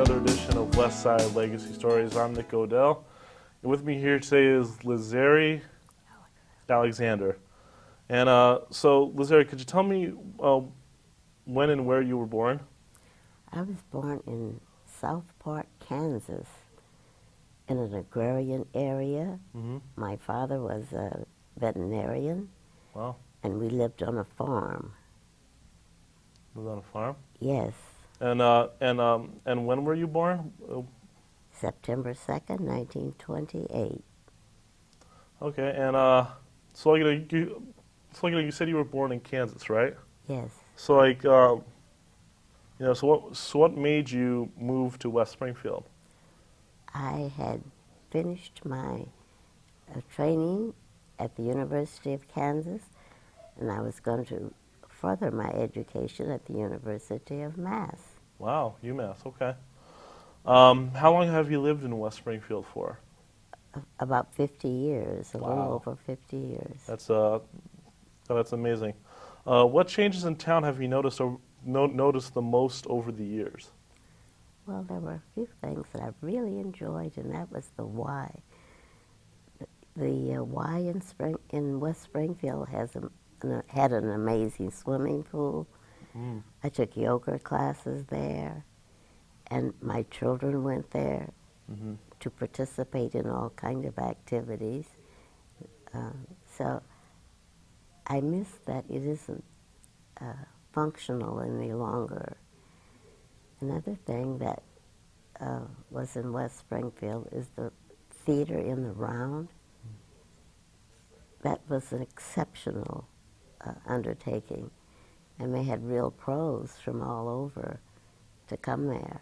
another edition of West Side Legacy Stories. I'm Nick Odell, and with me here today is Lazzeri Alexander. And so, Lazzeri, could you tell me when and where you were born? I was born in Southport, Kansas, in an agrarian area. Mm-hmm. My father was a veterinarian, Wow. and we lived on a farm. Was on a farm? Yes, And when were you born? September 2nd, 1928. Okay. And you said you were born in Kansas, right? Yes, So so what made you move to West Springfield? I had finished my training at the University of Kansas, and I was going to further my education at the University of Mass. Wow, UMass. Okay. How long have you lived in West Springfield for? About 50 years, a little Wow. over 50 years. That's amazing. What changes in town have you noticed the most over the years? Well, there were a few things that I really enjoyed, and that was the Y. The Y in West Springfield had an amazing swimming pool. Mm. I took yoga classes there, and my children went there Mm-hmm. to participate in all kinds of activities. So I miss that it isn't functional any longer. Another thing that was in West Springfield is the theater in the Round. That was an exceptional undertaking, and they had real pros from all over to come there.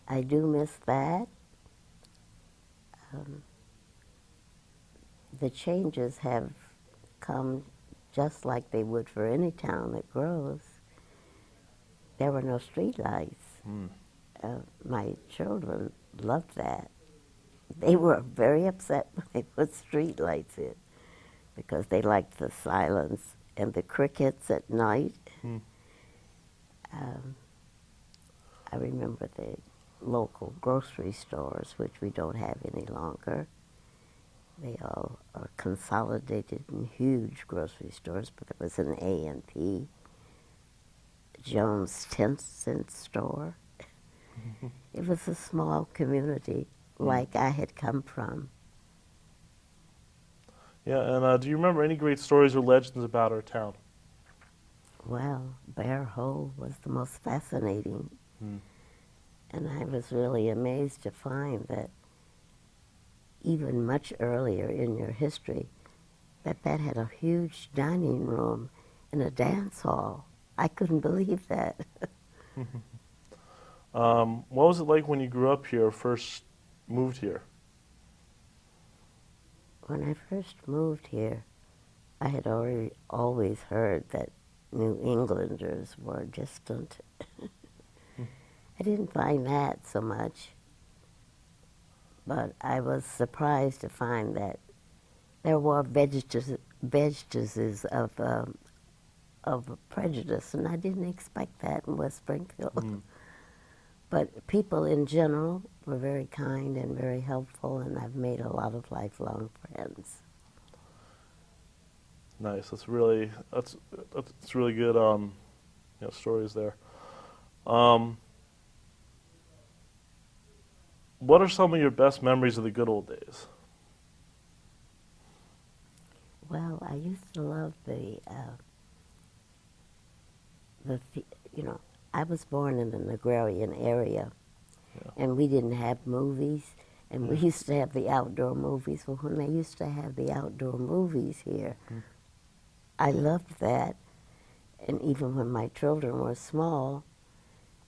I do miss that. The changes have come just like they would for any town that grows. There were no street lights. Mm. My children loved that. They were very upset when they put street lights in because they liked the silence and the crickets at night. Mm. I remember the local grocery stores, which we don't have any longer. They all are consolidated in huge grocery stores, but there was an A&P, Jones 10-cent store. Mm-hmm. It was a small community like I had come from. Yeah, and do you remember any great stories or legends about our town? Well, Bear Hole was the most fascinating. Mm. And I was really amazed to find that even much earlier in your history, that had a huge dining room and a dance hall. I couldn't believe that. What was it like when you grew up here, or first moved here? When I first moved here, I had always heard that New Englanders were distant. I didn't find that so much, but I was surprised to find that there were vestiges of prejudice, and I didn't expect that in West Springfield. Mm. But people in general were very kind and very helpful, and I've made a lot of lifelong friends. Nice. That's really good. Stories there. What are some of your best memories of the good old days? Well, I used to love I was born in an agrarian area, Yeah. and we didn't have movies, and we Yeah. used to have the outdoor movies. Well, when they used to have the outdoor movies here, I loved that. And even when my children were small,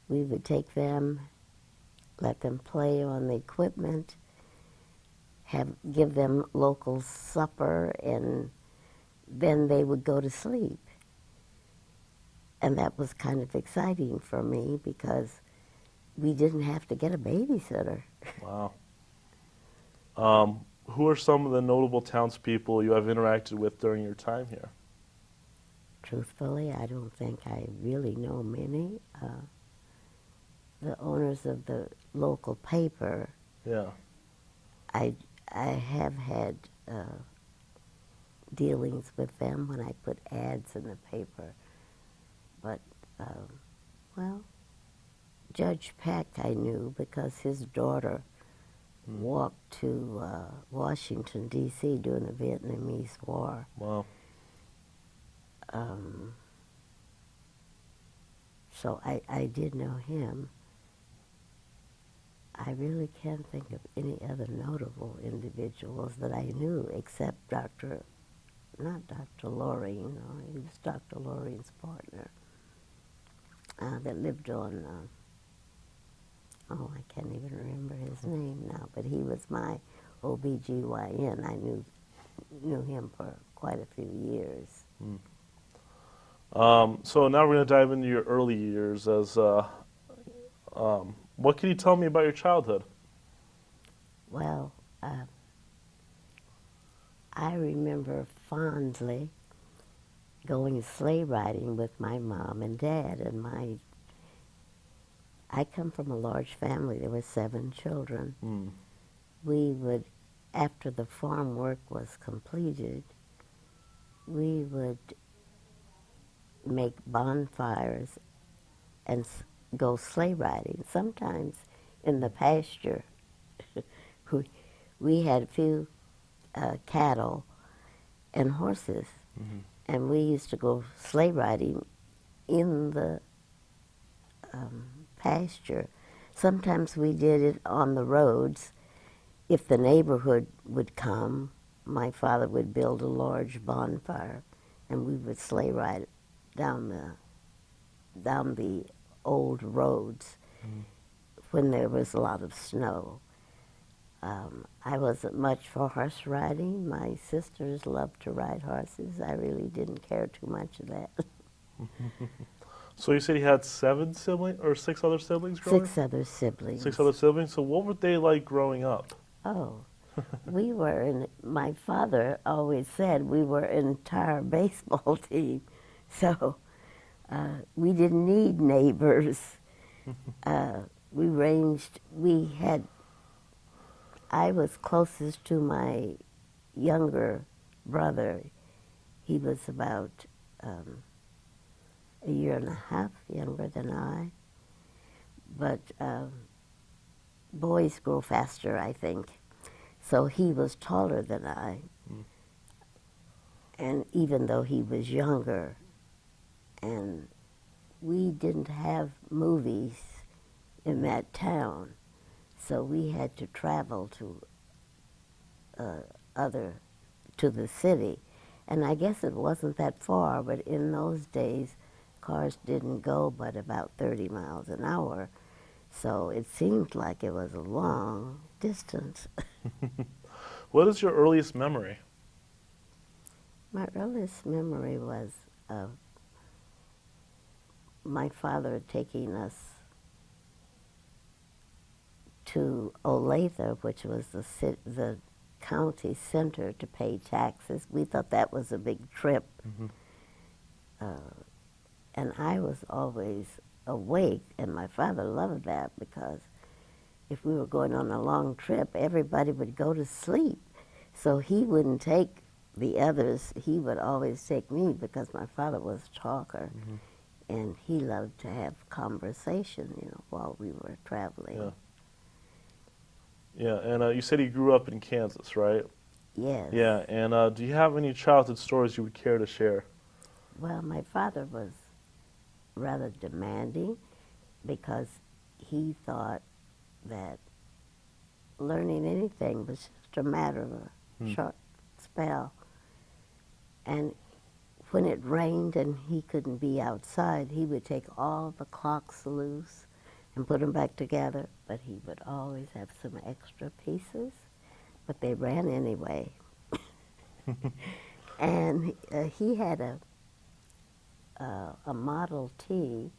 we would take them, let them play on the equipment, give them local supper, and then they would go to sleep. And that was kind of exciting for me because we didn't have to get a babysitter. Wow. Who are some of the notable townspeople you have interacted with during your time here? Truthfully, I don't think I really know many. the owners of the local paper, Yeah. I have had dealings with them when I put ads in the paper. But, well, Judge Peck I knew because his daughter walked to Washington, D.C. during the Vietnamese War. Wow. So I did know him. I really can't think of any other notable individuals that I knew except not Dr. Laurie, you know, he was Dr. Laurie's partner that lived on, I can't even remember his name now, but he was my OBGYN. I knew him for quite a few years. So now we're going to dive into your early years as, what can you tell me about your childhood? Well, I remember fondly going sleigh riding with my mom and dad, and I come from a large family. There were 7 children. We would, after the farm work was completed, we would make bonfires and go sleigh riding, sometimes in the pasture. We had a few cattle and horses, and we used to go sleigh riding in the pasture. Sometimes we did it on the roads. If the neighborhood would come, my father would build a large bonfire, and we would sleigh ride down the old roads when there was a lot of snow. I wasn't much for horse riding. My sisters loved to ride horses. I really didn't care too much of that. So you said you had 7 siblings or 6 other siblings growing up? 6 other siblings. 6 other siblings. So what were they like growing up? Oh, my father always said we were an entire baseball team. So we didn't need neighbors. I was closest to my younger brother. He was about a year and a half younger than I. But boys grow faster, I think. So he was taller than I. And even though he was younger, and we didn't have movies in that town, so we had to travel to the city. And I guess it wasn't that far, but in those days, cars didn't go but about 30 miles an hour. So it seemed like it was a long distance. What is your earliest memory? My earliest memory was of my father taking us to Olathe, which was the county center, to pay taxes. We thought that was a big trip. And I was always awake, and my father loved that because if we were going on a long trip, everybody would go to sleep. So he wouldn't take the others. He would always take me because my father was a talker, and he loved to have conversation, while we were traveling. Yeah. Yeah, and you said you grew up in Kansas, right? Yes. Yeah, and do you have any childhood stories you would care to share? Well, my father was rather demanding because he thought that learning anything was just a matter of a short spell. And when it rained and he couldn't be outside, he would take all the clocks loose and put them back together, but he would always have some extra pieces, but they ran anyway. And he had a Model T.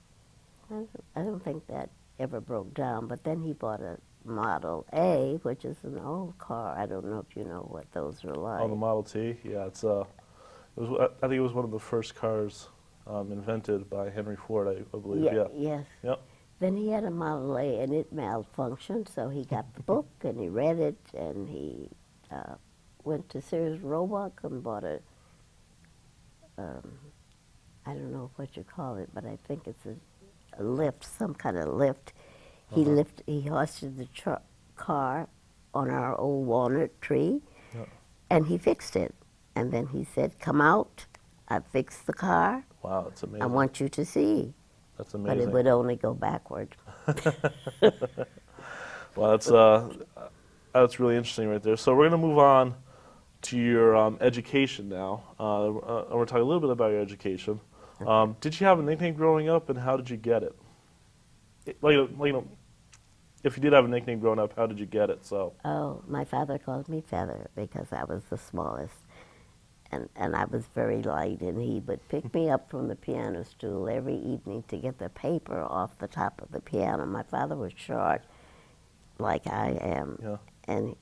I don't think that ever broke down, but then he bought a Model A, which is an old car. I don't know if you know what those are like. Oh, the Model T? Yeah, I think it was one of the first cars invented by Henry Ford, I believe. Yeah, Yeah. yes. Yep. Then he had a Model A, and it malfunctioned, so he got the book, and he read it, and he went to Sears Roebuck and bought um, I don't know what you call it, but I think it's a lift, some kind of lift. He hoisted the car on our old walnut tree, Yeah. and he fixed it. And then he said, "Come out, I fixed the car. Wow, that's I amazing. want you to see." That's But amazing. it would only go backward. Well, that's really interesting right there. So we're going to move on to your education now. I want to talk a little bit about your education. Did you have a nickname growing up, and how did you get it? If you did have a nickname growing up, how did you get it? So. Oh, my father called me Feather because I was the smallest. And I was very light, and he would pick me up from the piano stool every evening to get the paper off the top of the piano. My father was short, like I am, Yeah. and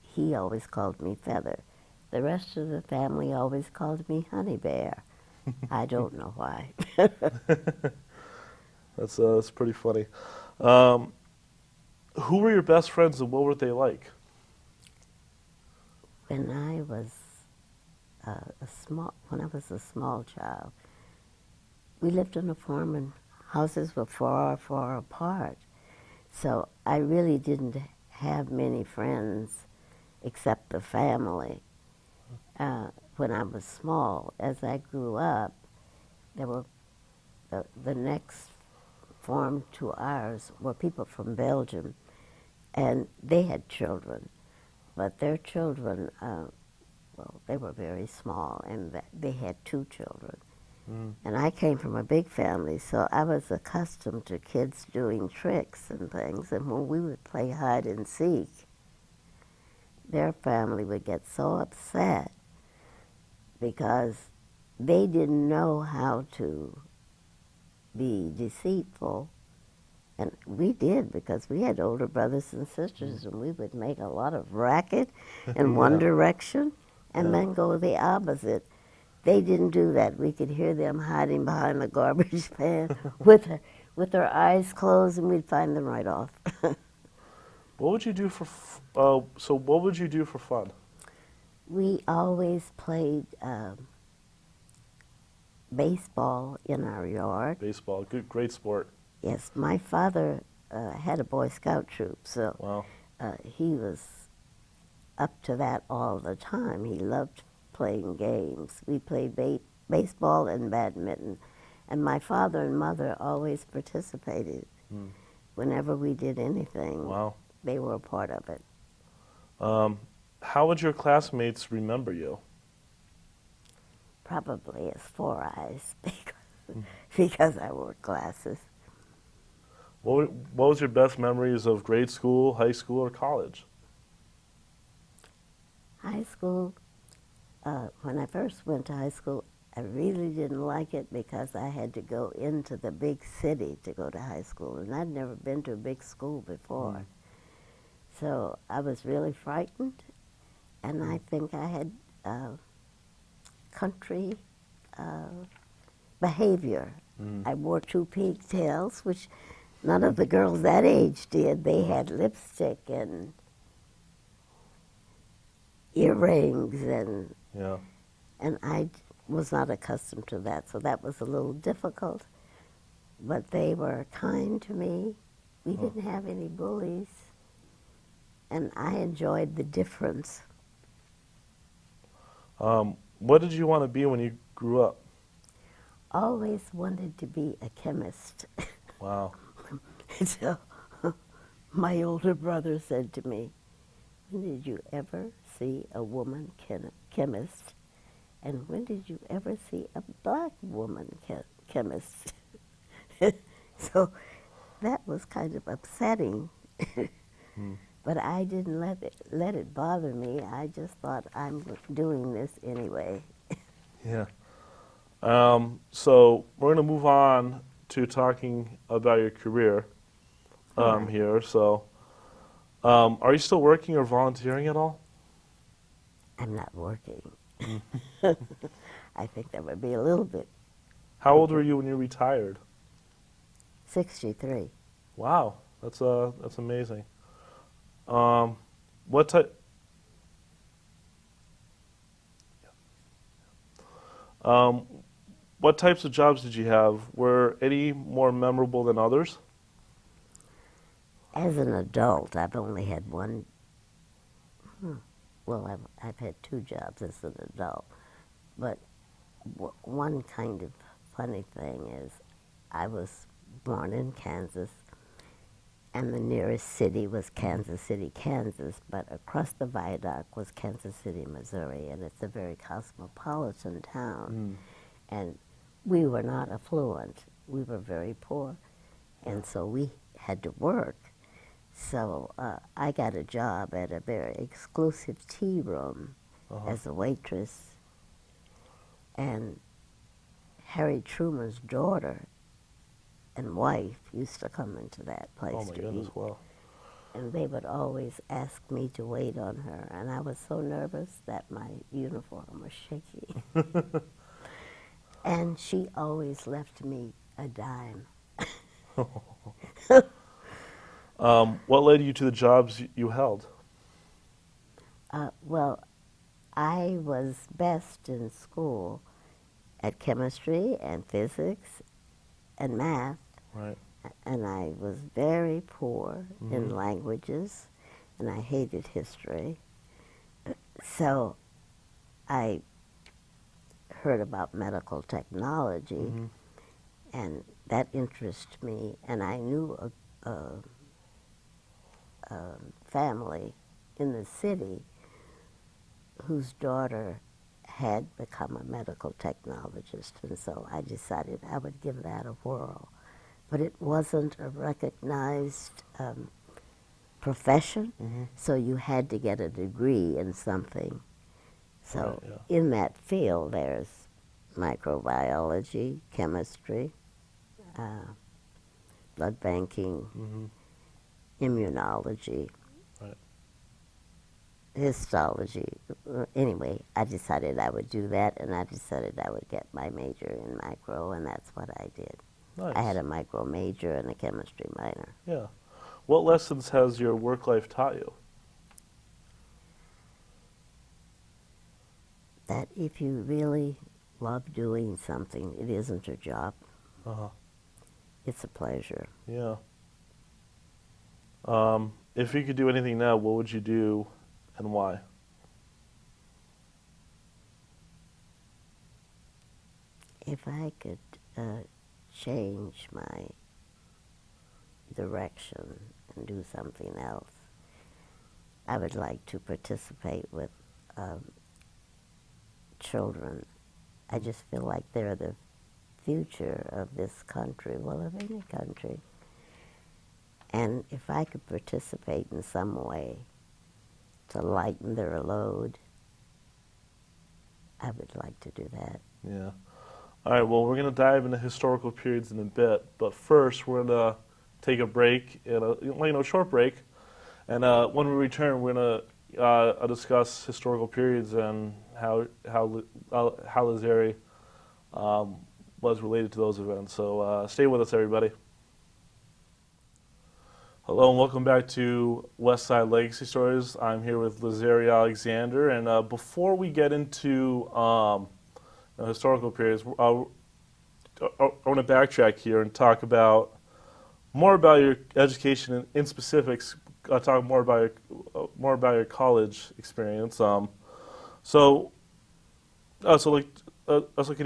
he always called me Feather. The rest of the family always called me Honey Bear. I don't know why. That's pretty funny. Who were your best friends, and what were they like? When I was when I was a small child, we lived on a farm, and houses were far, far apart. So I really didn't have many friends except the family. When I was small, as I grew up, there were the next farm to ours were people from Belgium, and they had children, but their children, well, they were very small, and they had 2 children. And I came from a big family, so I was accustomed to kids doing tricks and things. And when we would play hide and seek, their family would get so upset because they didn't know how to be deceitful. And we did, because we had older brothers and sisters, and we would make a lot of racket in one direction and then go the opposite. They didn't do that. We could hear them hiding behind the garbage pan with their eyes closed, and we'd find them right off. What would you do for? So what would you do for fun? We always played baseball in our yard. Baseball, good, great sport. Yes, my father had a Boy Scout troop, so Wow. he was up to that all the time. He loved playing games. We played baseball and badminton, and my father and mother always participated. Whenever we did anything, Wow. they were a part of it. How would your classmates remember you? Probably as 4 eyes because I wore glasses. What was your best memories of grade school, high school, or college? High school, when I first went to high school, I really didn't like it because I had to go into the big city to go to high school, and I'd never been to a big school before. So I was really frightened, and I think I had country behavior. I wore 2 pigtails, which none of the girls that age did. They had lipstick and earrings, Yeah. and I was not accustomed to that, so that was a little difficult. But they were kind to me. We didn't have any bullies, and I enjoyed the difference. What did you want to be when you grew up? Always wanted to be a chemist. Wow. So my older brother said to me, "When did you ever see a woman chemist? And when did you ever see a black woman chemist?" So that was kind of upsetting. But I didn't let it bother me. I just thought, I'm doing this anyway. Yeah. So we're going to move on to talking about your career Right. here. So, are you still working or volunteering at all? I'm not working. I think that would be a little bit How old were you when you retired? 63. Wow, that's amazing. Um, what type? Um, what types of jobs did you have? Were any more memorable than others? As an adult, I've only had one. Well, I've had two jobs as an adult, but one kind of funny thing is I was born in Kansas, and the nearest city was Kansas City, Kansas, but across the viaduct was Kansas City, Missouri, and it's a very cosmopolitan town. And we were not affluent. We were very poor, and so we had to work. So I got a job at a very exclusive tea room as a waitress, and Harry Truman's daughter and wife used to come into that place Oh my to goodness! eat. Wow. And they would always ask me to wait on her, and I was so nervous that my uniform was shaky. And she always left me a dime. What led you to the jobs you held? Well, I was best in school at chemistry and physics and math, Right. and I was very poor in languages, and I hated history. So I heard about medical technology, and that interested me, and I knew a family in the city whose daughter had become a medical technologist, and so I decided I would give that a whirl. But it wasn't a recognized profession, so you had to get a degree in something. So Right, yeah. in that field, there's microbiology, chemistry, blood banking, immunology, Right. histology. Anyway, I decided I would do that, and I decided I would get my major in micro, and that's what I did. Nice. I had a micro major and a chemistry minor. Yeah. What lessons has your work life taught you? That if you really love doing something, it isn't a job. Uh-huh. It's a pleasure. Yeah. If you could do anything now, what would you do and why? If I could change my direction and do something else, I would like to participate with children. I just feel like they're the future of this country, well, of any country. And if I could participate in some way to lighten their load, I would like to do that. Yeah. All right, well, we're going to dive into historical periods in a bit, but first we're going to take a break, a short break, and when we return, we're going to discuss historical periods and how Lazzeri was related to those events. So stay with us, everybody. Hello and welcome back to West Side Legacy Stories. I'm here with Lazzeri Alexander, and before we get into historical periods, I want to backtrack here and talk about more about your education in specifics. Talk more about your college experience. So can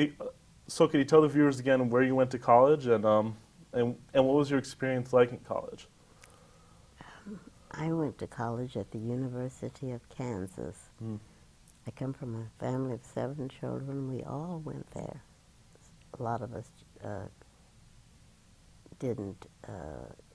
you tell the viewers again where you went to college and what was your experience like in college? I went to college at the University of Kansas. I come from a family of 7 children. We all went there. A lot of us didn't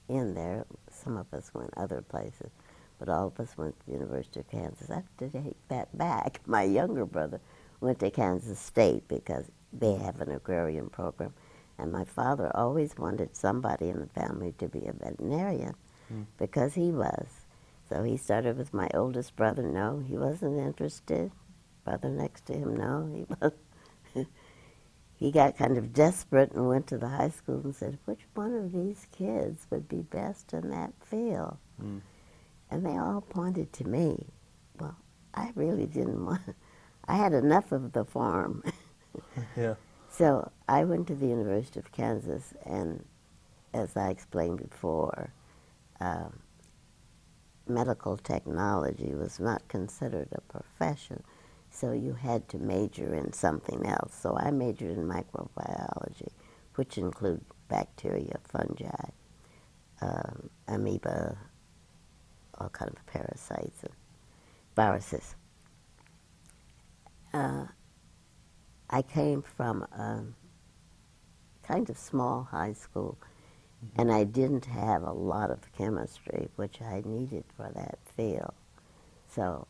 end there. Some of us went other places, but all of us went to the University of Kansas. I have to take that back. My younger brother went to Kansas State because they have an agrarian program, and my father always wanted somebody in the family to be a veterinarian because he was. So he started with my oldest brother. No, he wasn't interested. Brother next to him, no, he wasn't. he got kind of desperate and went to the high school and said, which one of these kids would be best in that field? Mm. And they all pointed to me. Well, I really didn't want, I had enough of the farm. Yeah. So I went to the University of Kansas, and as I explained before, medical technology was not considered a profession, so you had to major in something else. So I majored in microbiology, which include bacteria, fungi, amoeba, all kinds of parasites and viruses. I came from a kind of small high school, and I didn't have a lot of chemistry, which I needed for that field. So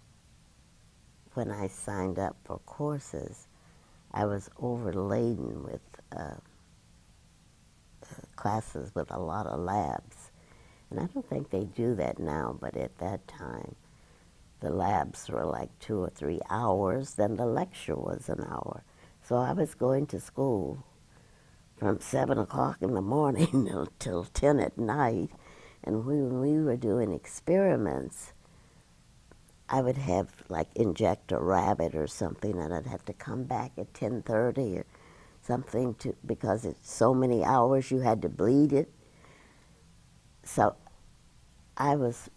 when I signed up for courses, I was overladen with classes with a lot of labs. And I don't think they do that now, but at that time, the labs were like 2 or 3 hours, then the lecture was an hour. So I was going to school from 7 o'clock in the morning till 10 at night. And when we were doing experiments, I would have like inject a rabbit or something, and I'd have to come back at 10:30 or something because it's so many hours you had to bleed it. So I was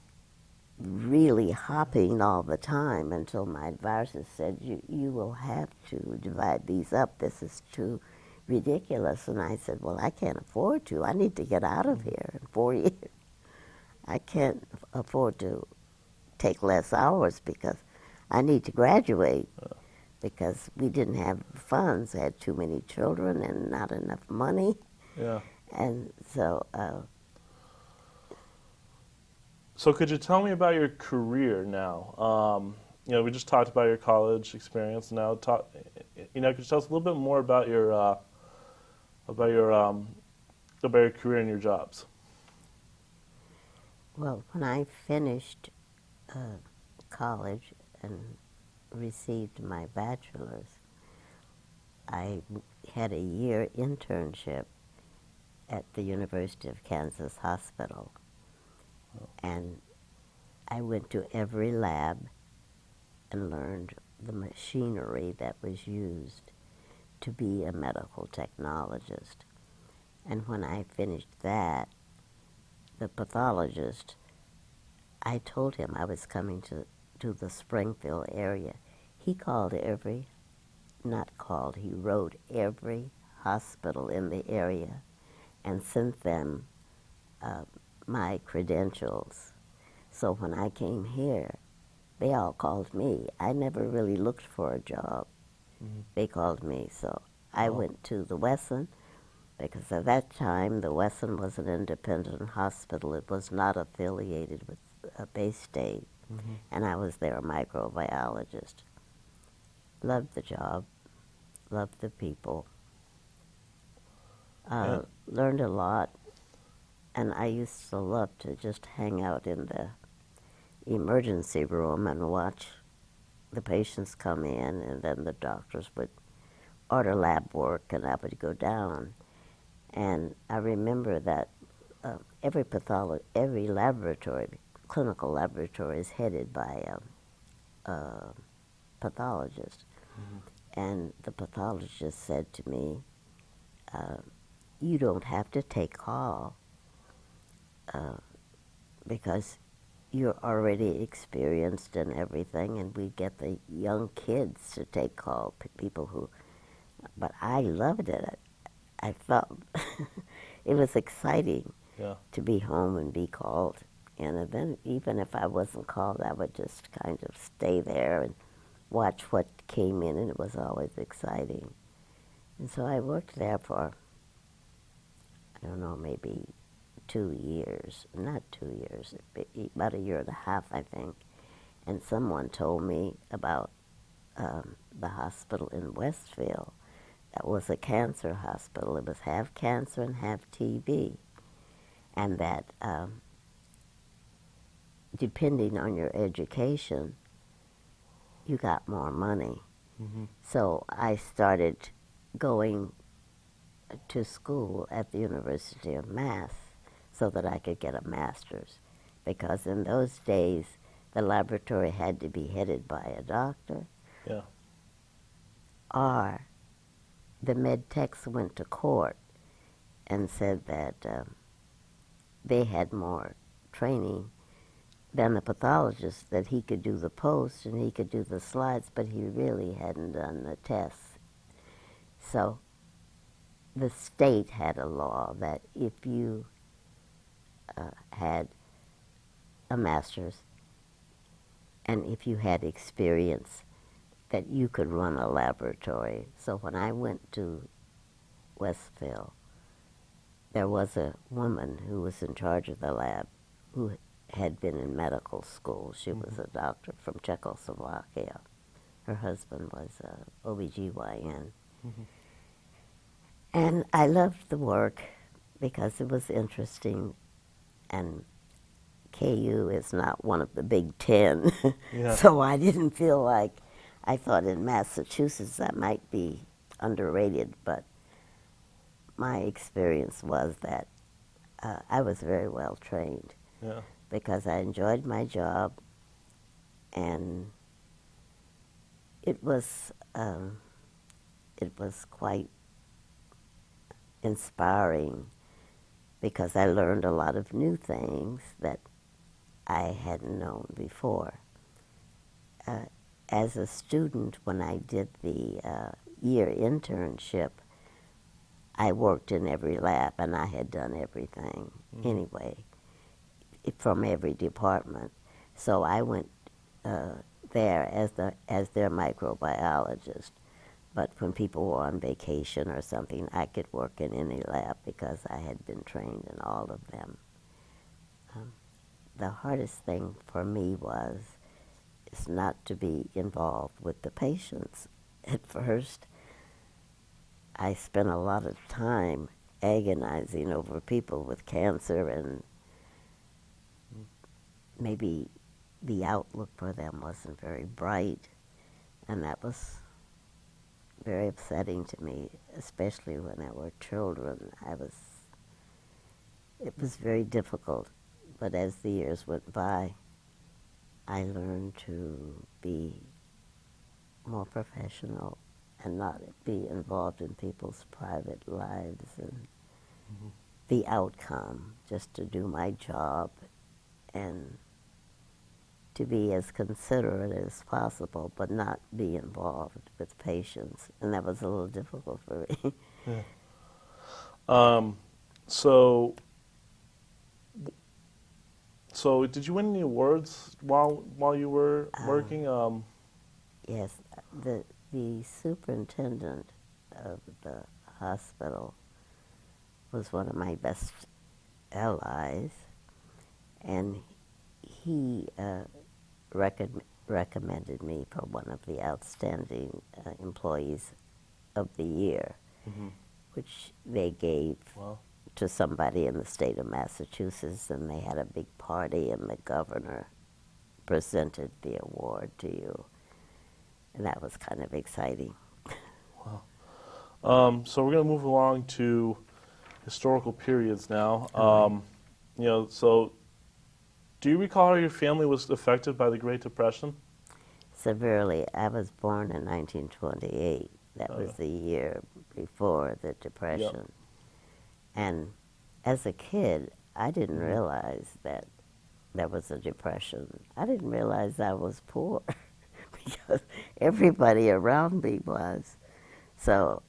really hopping all the time until my advisor said, you will have to divide these up. This is too ridiculous. And I said, well, I can't afford to. I need to get out of here in 4 years. I can't afford to take less hours because I need to graduate, because we didn't have funds. We had too many children and not enough money. Yeah. And so So could you tell me about your career now? We just talked about your college experience. Now, could you tell us a little bit more about your career and your jobs? well, when I finished college and received my bachelor's, I had a year internship at the University of Kansas Hospital. And I went to every lab and learned the machinery that was used to be a medical technologist. And when I finished that, the pathologist, I told him I was coming to the Springfield area. He wrote every hospital in the area and sent them my credentials. So when I came here, they all called me. I never really looked for a job. Mm-hmm. They called me. So I went to the Wesson, because at that time the Wesson was an independent hospital. It was not affiliated with Bay State. Mm-hmm. And I was their microbiologist. Loved the job, loved the people, learned a lot. And I used to love to just hang out in the emergency room and watch the patients come in, and then the doctors would order lab work, and I would go down. And I remember that every laboratory, clinical laboratory, is headed by a pathologist. Mm-hmm. And the pathologist said to me, you don't have to take call because you're already experienced in everything, and we get the young kids to take call, people who, but I loved it. I felt it was exciting to be home and be called. And then even if I wasn't called, I would just kind of stay there and watch what came in, and it was always exciting. And so I worked there for, I don't know, maybe 2 years, not 2 years, about a year and a half, I think. And someone told me about the hospital in Westfield. That was a cancer hospital. It was half cancer and half TB. And that depending on your education, you got more money. Mm-hmm. So I started going to school at the University of Mass so that I could get a master's, because in those days the laboratory had to be headed by a doctor, Yeah. or the med techs went to court and said that they had more training than the pathologist, that he could do the post and he could do the slides, but he really hadn't done the tests. So the state had a law that if you had a master's and if you had experience, that you could run a laboratory. So when I went to Westville, there was a woman who was in charge of the lab who had been in medical school. She was a doctor from Czechoslovakia. Her husband was a OBGYN. And I loved the work because it was interesting, and KU is not one of the Big Ten, Yeah. so I didn't feel like, I thought in Massachusetts that might be underrated, but my experience was that I was very well trained. Yeah. Because I enjoyed my job, and it was quite inspiring, because I learned a lot of new things that I hadn't known before. As a student, when I did the year internship, I worked in every lab, and I had done everything anyway, from every department. So I went there as their microbiologist. But when people were on vacation or something, I could work in any lab because I had been trained in all of them. The hardest thing for me is not to be involved with the patients. At first, I spent a lot of time agonizing over people with cancer, and maybe the outlook for them wasn't very bright, and that was very upsetting to me, especially when there were children. It was very difficult, but as the years went by, I learned to be more professional and not be involved in people's private lives and the outcome, just to do my job and to be as considerate as possible, but not be involved with patients. And that was a little difficult for me. Yeah. So did you win any awards while you were working? Yes, the superintendent of the hospital was one of my best allies, and he recommended me for one of the outstanding employees of the year, which they gave to somebody in the state of Massachusetts, and they had a big party, and the governor presented the award to you, and that was kind of exciting. Wow. So we're going to move along to historical periods now. So do you recall how your family was affected by the Great Depression? Severely. I was born in 1928. That was the year before the Depression. Yep. And as a kid, I didn't realize that there was a depression. I didn't realize I was poor because everybody around me was. So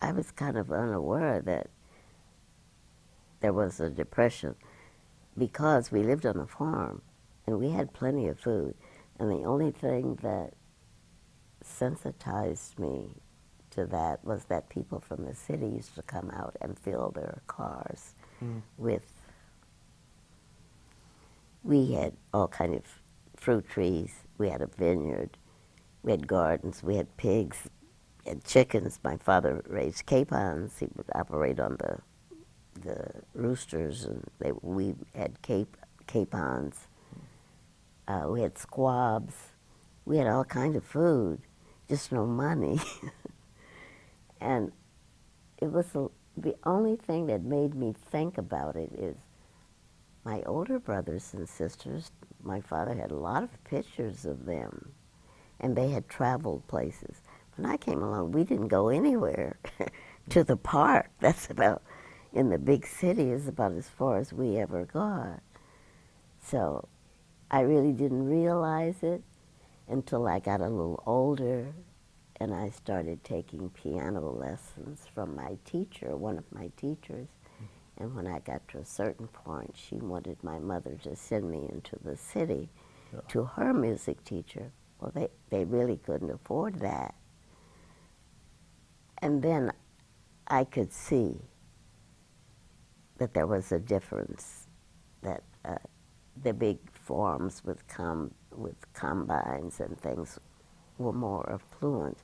I was kind of unaware that there was a depression, because we lived on a farm and we had plenty of food. And the only thing that sensitized me to that was that people from the city used to come out and fill their cars with, we had all kind of fruit trees, we had a vineyard, we had gardens, we had pigs, we had chickens. My father raised capons. He would operate on the roosters, and we had capons. We had squabs. We had all kind of food, just no money. And it was The only thing that made me think about it is my older brothers and sisters. My father had a lot of pictures of them, and they had traveled places. When I came along, we didn't go anywhere to the park. That's about, in the big city, is about as far as we ever got. So I really didn't realize it until I got a little older and I started taking piano lessons from my teacher, one of my teachers. And when I got to a certain point, she wanted my mother to send me into the city to her music teacher. Well, they really couldn't afford that. And then I could see that there was a difference, that the big farms with combines and things were more affluent,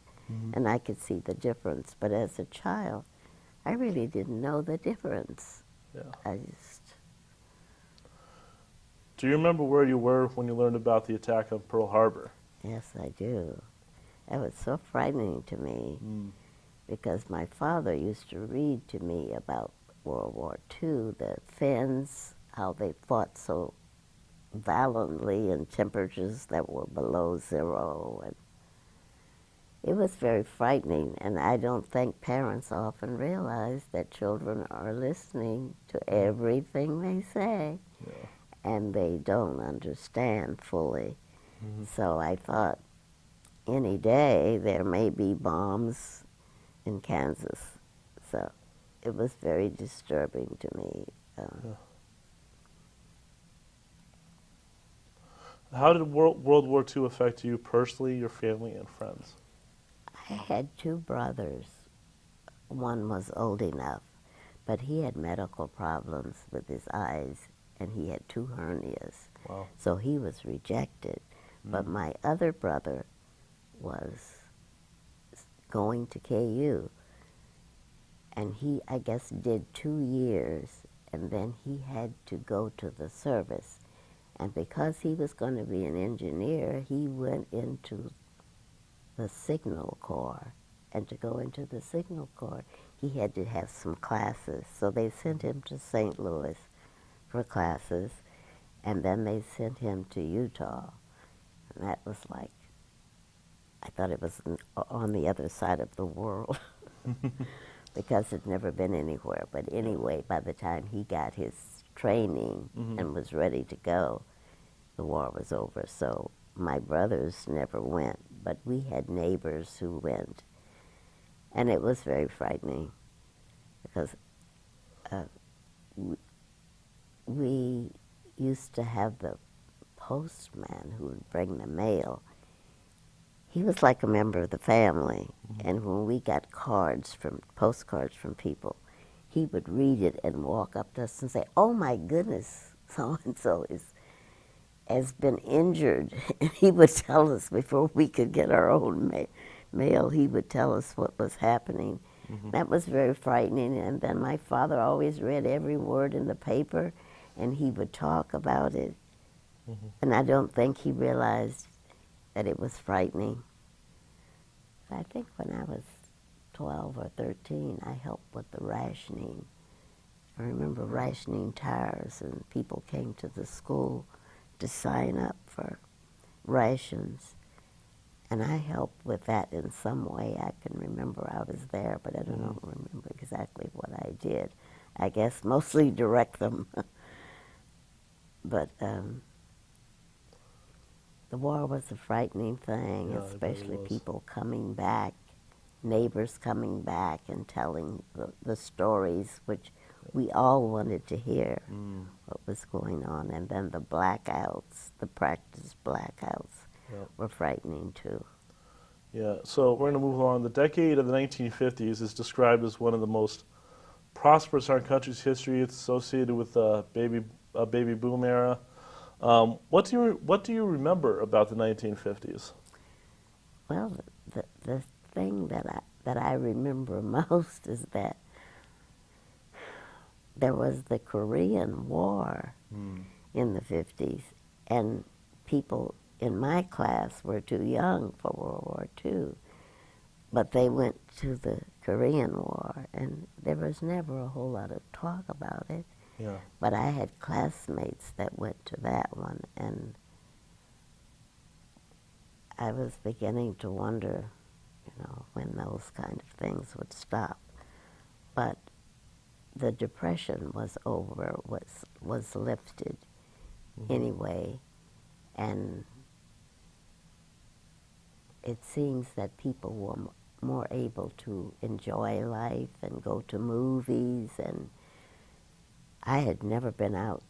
and I could see the difference. But as a child, I really didn't know the difference. Yeah. I just... Do you remember where you were when you learned about the attack of Pearl Harbor? Yes, I do. It was so frightening to me because my father used to read to me about World War II, the Finns, how they fought so valiantly in temperatures that were below zero. And it was very frightening, and I don't think parents often realize that children are listening to everything they say, and they don't understand fully. So I thought, any day there may be bombs in Kansas. So it was very disturbing to me. How did World War II affect you personally, your family, and friends? I had two brothers. One was old enough, but he had medical problems with his eyes, and he had two hernias. Wow. So he was rejected. But my other brother was going to KU, and he, I guess, did 2 years, and then he had to go to the service. And because he was going to be an engineer, he went into the Signal Corps. And to go into the Signal Corps, he had to have some classes. So they sent him to St. Louis for classes, and then they sent him to Utah. And that was like, I thought it was on the other side of the world because it'd never been anywhere. But anyway, by the time he got his training and was ready to go, the war was over. So my brothers never went, but we had neighbors who went. And it was very frightening because we used to have the postman who would bring the mail. He was like a member of the family, and when we got postcards from people, he would read it and walk up to us and say, "Oh my goodness, so-and-so has been injured." And he would tell us before we could get our own mail, he would tell us what was happening. That was very frightening. And then my father always read every word in the paper, and he would talk about it. And I don't think he realized that it was frightening. I think when I was 12 or 13, I helped with the rationing. I remember rationing tires, and people came to the school to sign up for rations. And I helped with that in some way. I can remember I was there, but I don't remember exactly what I did. I guess mostly direct them. But the war was a frightening thing, Yeah, it especially really was. people coming back, neighbors coming back and telling the stories which we all wanted to hear what was going on. And then the blackouts, the practice blackouts, were frightening too. Yeah, so we're going to move on. The decade of the 1950s is described as one of the most prosperous in our country's history. It's associated with the baby boom era. What do you remember about the 1950s? Well, the thing that I remember most is that there was the Korean War in the 50s, and people in my class were too young for World War II. but they went to the Korean War, and there was never a whole lot of talk about it. Yeah. But I had classmates that went to that one, and I was beginning to wonder, when those kind of things would stop. But the Depression was over, was lifted anyway, and it seems that people were more able to enjoy life and go to movies, and I had never been out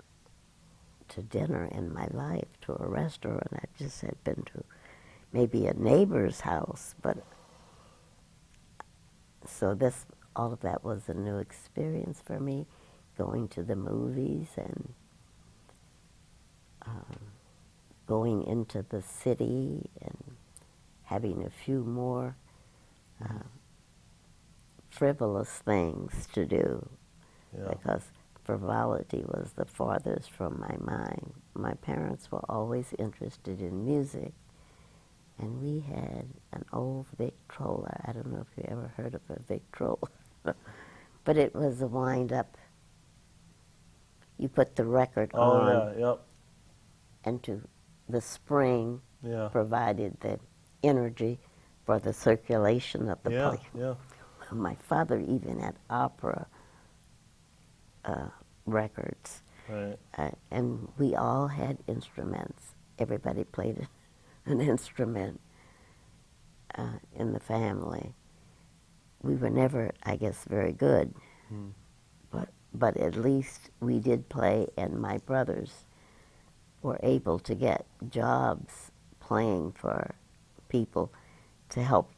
to dinner in my life, to a restaurant. I just had been to maybe a neighbor's house, but so all of that was a new experience for me, going to the movies and going into the city and having a few more frivolous things to do, Yeah. because frivolity was the farthest from my mind. My parents were always interested in music, and we had an old Victrola. I don't know if you ever heard of a Victrola, but it was a wind-up. You put the record Oh, on, yeah, yep. and the spring Yeah. provided the energy for the circulation of the Yeah, place. yeah. My father even had opera records, Right. and we all had instruments. Everybody played an instrument in the family. We were never, I guess, very good, but at least we did play, and my brothers were able to get jobs playing for people to help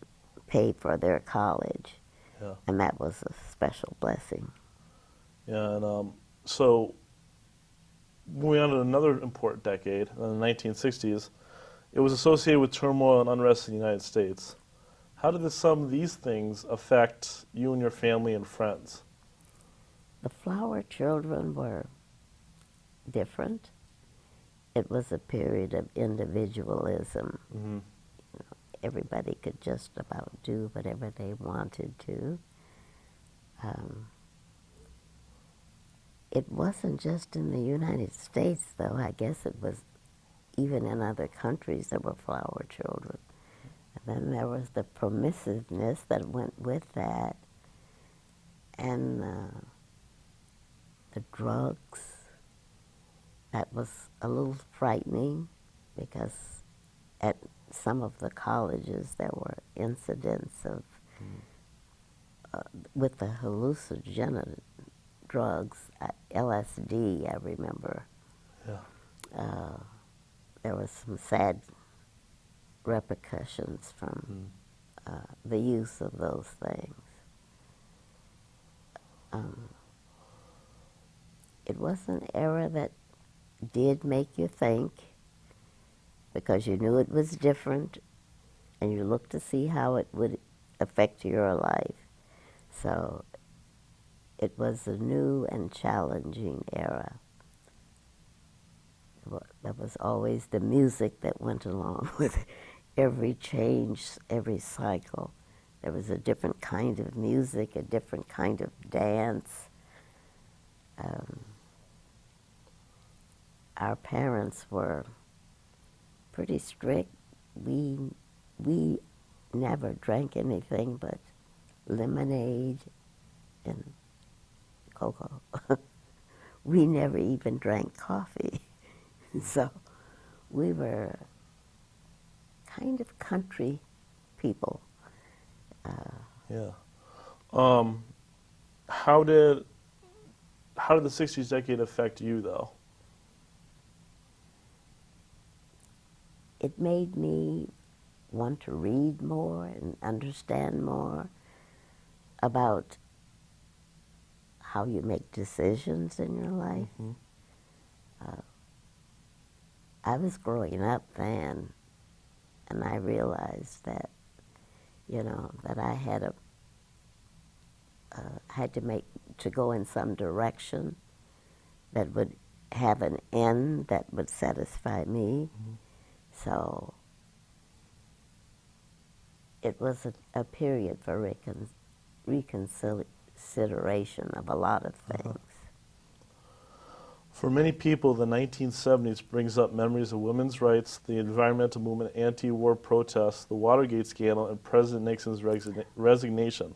pay for their college, Yeah. and that was a special blessing. Yeah, and so moving on to another important decade, in the 1960s, it was associated with turmoil and unrest in the United States. How did some of these things affect you and your family and friends? The Flower Children were different. It was a period of individualism. Mm-hmm. Everybody could just about do whatever they wanted to. It wasn't just in the United States, though. I guess it was even in other countries there were flower children. And then there was the permissiveness that went with that, and the drugs. That was a little frightening, because at some of the colleges there were incidents of with the hallucinogenic drugs, LSD, I remember. Yeah. There was some sad repercussions from the use of those things. It was an era that did make you think, because you knew it was different, and you looked to see how it would affect your life. So it was a new and challenging era. There was always the music that went along with every change, every cycle. There was a different kind of music, a different kind of dance. Our parents were pretty strict. We never drank anything but lemonade and cocoa. We never even drank coffee. So we were kind of country people. Yeah. How did the 60s decade affect you, though? It made me want to read more and understand more about how you make decisions in your life. Mm-hmm. I was growing up then, and I realized that, that I had to go in some direction that would have an end that would satisfy me. So it was a period for reconsideration of a lot of things. For many people, the 1970s brings up memories of women's rights, the environmental movement, anti-war protests, the Watergate scandal, and President Nixon's resignation.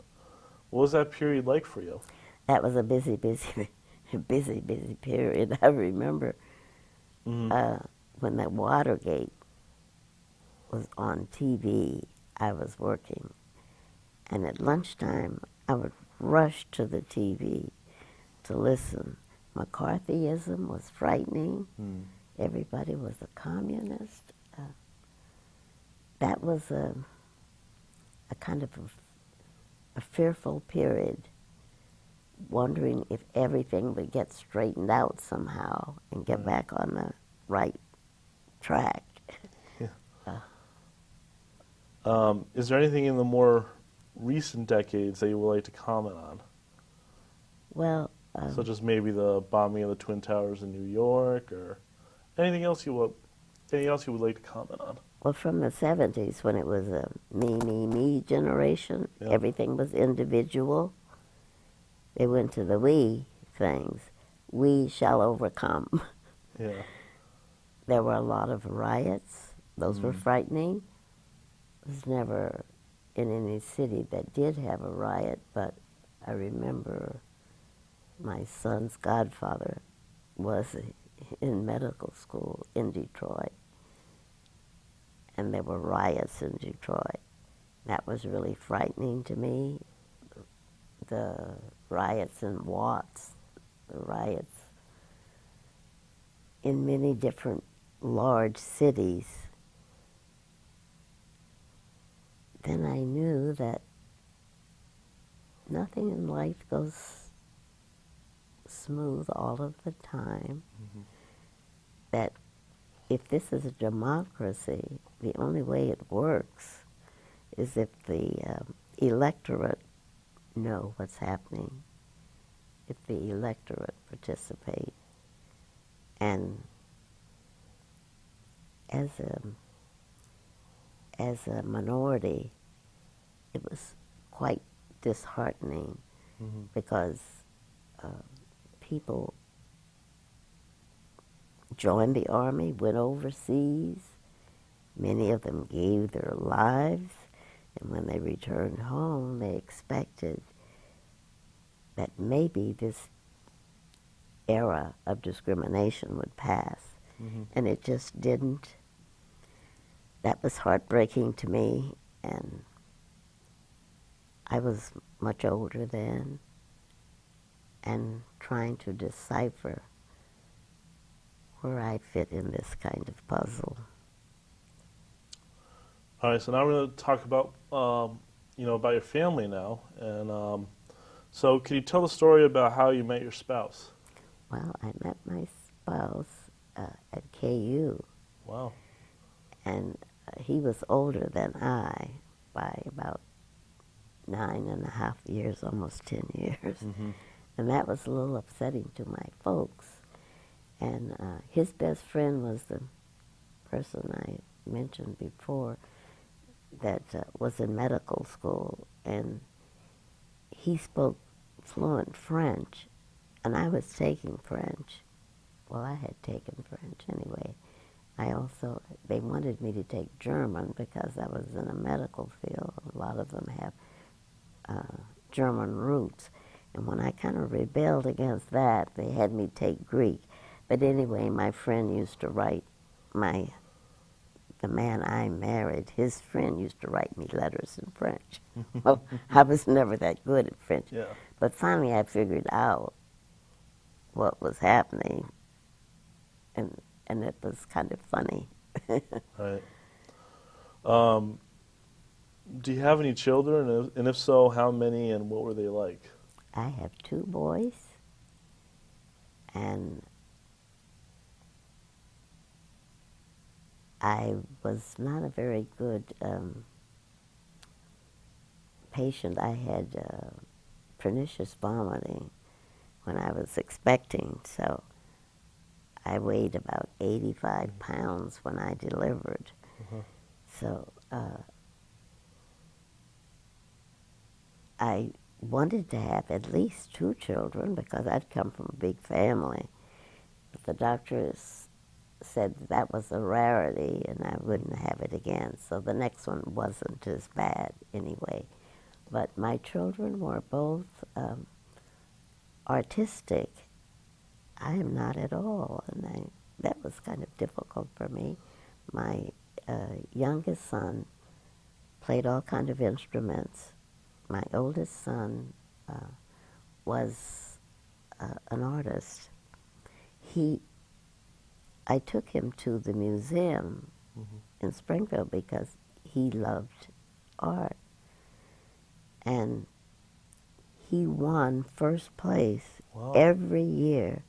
What was that period like for you? That was a busy, busy period. I remember when the Watergate was on TV, I was working, and at lunchtime, I would rush to the TV to listen. McCarthyism was frightening. Everybody was a communist. That was a kind of a fearful period, wondering if everything would get straightened out somehow and get back on the right track. Is there anything in the more recent decades that you would like to comment on? Well, Such as maybe the bombing of the Twin Towers in New York, or anything else you would like to comment on? well, from the 70s, when it was a me generation, everything was individual. They went to the we things. We shall overcome. Yeah. There were a lot of riots. Those were frightening. I was never in any city that did have a riot, but I remember my son's godfather was in medical school in Detroit, and there were riots in Detroit. That was really frightening to me. The riots in Watts, the riots in many different large cities. Then I knew that nothing in life goes smooth all of the time. That if this is a democracy, the only way it works is if the electorate know what's happening, if the electorate participate. And as a minority, it was quite disheartening because people joined the army, went overseas. Many of them gave their lives, and when they returned home, they expected that maybe this era of discrimination would pass, and it just didn't. That was heartbreaking to me, and I was much older then, and trying to decipher where I fit in this kind of puzzle. All right, so now we're going to talk about, about your family now. And so can you tell the story about how you met your spouse? Well, I met my spouse at KU. Wow. And he was older than I by about 9.5 years, almost 10 years. And that was a little upsetting to my folks. And his best friend was the person I mentioned before that was in medical school, and he spoke fluent French, and I was taking French. Well, I had taken French anyway. They wanted me to take German because I was in a medical field. A lot of them have German roots. And when I kind of rebelled against that, they had me take Greek. But anyway, my friend used to write the man I married, his friend used to write me letters in French. Well, I was never that good at French. Yeah. But finally I figured out what was happening, and it was kind of funny. Right. Do you have any children? And if so, how many and what were they like? I have 2 boys, and I was not a very good patient. I had pernicious vomiting when I was expecting, so I weighed about 85 pounds when I delivered. So I wanted to have at least 2 children because I'd come from a big family. But the doctors said that was a rarity and I wouldn't have it again. So the next one wasn't as bad anyway. But my children were both artistic. I am not at all, and that was kind of difficult for me. My youngest son played all kind of instruments. My oldest son was an artist. I took him to the museum in Springfield because he loved art. And he won first place every year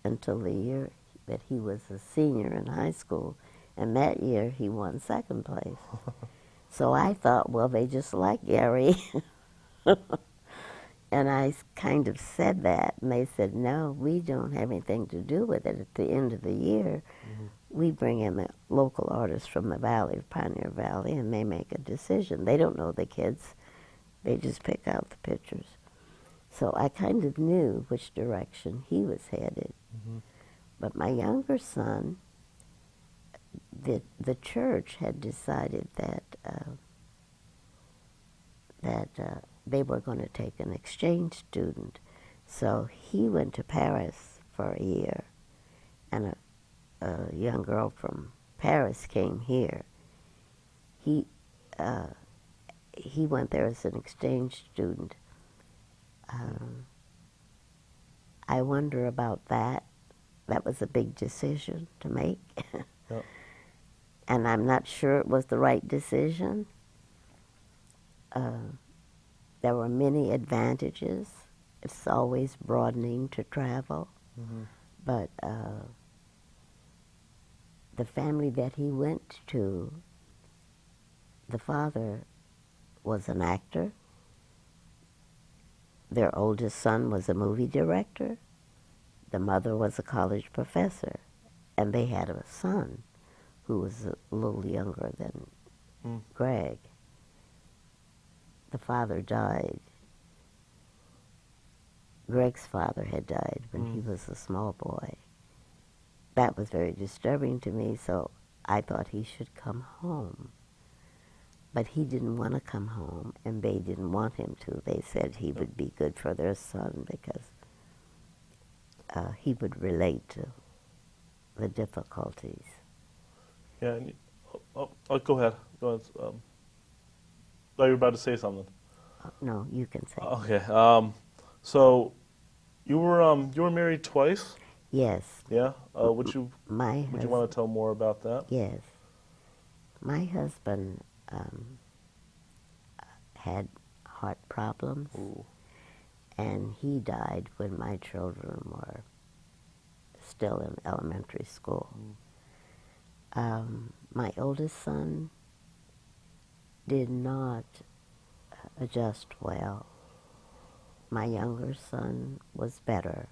until the year that he was a senior in high school. And that year he won second place. So I thought, well, they just like Gary. And I kind of said that, and they said, no, we don't have anything to do with it. At the end of the year, we bring in the local artists from the valley, Pioneer Valley, and they make a decision. They don't know the kids. They just pick out the pictures. So I kind of knew which direction he was headed. But my younger son, the church had decided that they were going to take an exchange student. So he went to Paris for a year, and a young girl from Paris came here. He went there as an exchange student. I wonder about that. That was a big decision to make. Yep. And I'm not sure it was the right decision. There were many advantages. It's always broadening to travel. But the family that he went to, the father was an actor. Their oldest son was a movie director. The mother was a college professor. And they had a son who was a little younger than Greg. The father died. Greg's father had died when he was a small boy. That was very disturbing to me, so I thought he should come home. But he didn't want to come home, and they didn't want him to. They said he would be good for their son because he would relate to the difficulties. Yeah. And, go ahead. Go ahead. Oh, you were about to say something. No, you can say. Okay. So you were married twice? Yes. Yeah. Would you My want to tell more about that? Yes. My husband had heart problems, and he died when my children were still in elementary school. My oldest son did not adjust well. My younger son was better.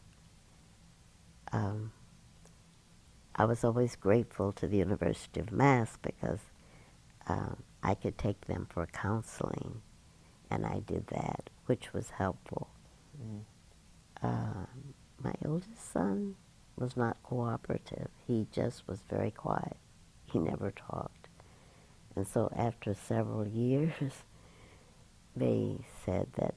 I was always grateful to the University of Mass because I could take them for counseling, and I did that, which was helpful. My oldest son was not cooperative. He just was very quiet. He never talked. And so after several years, they said that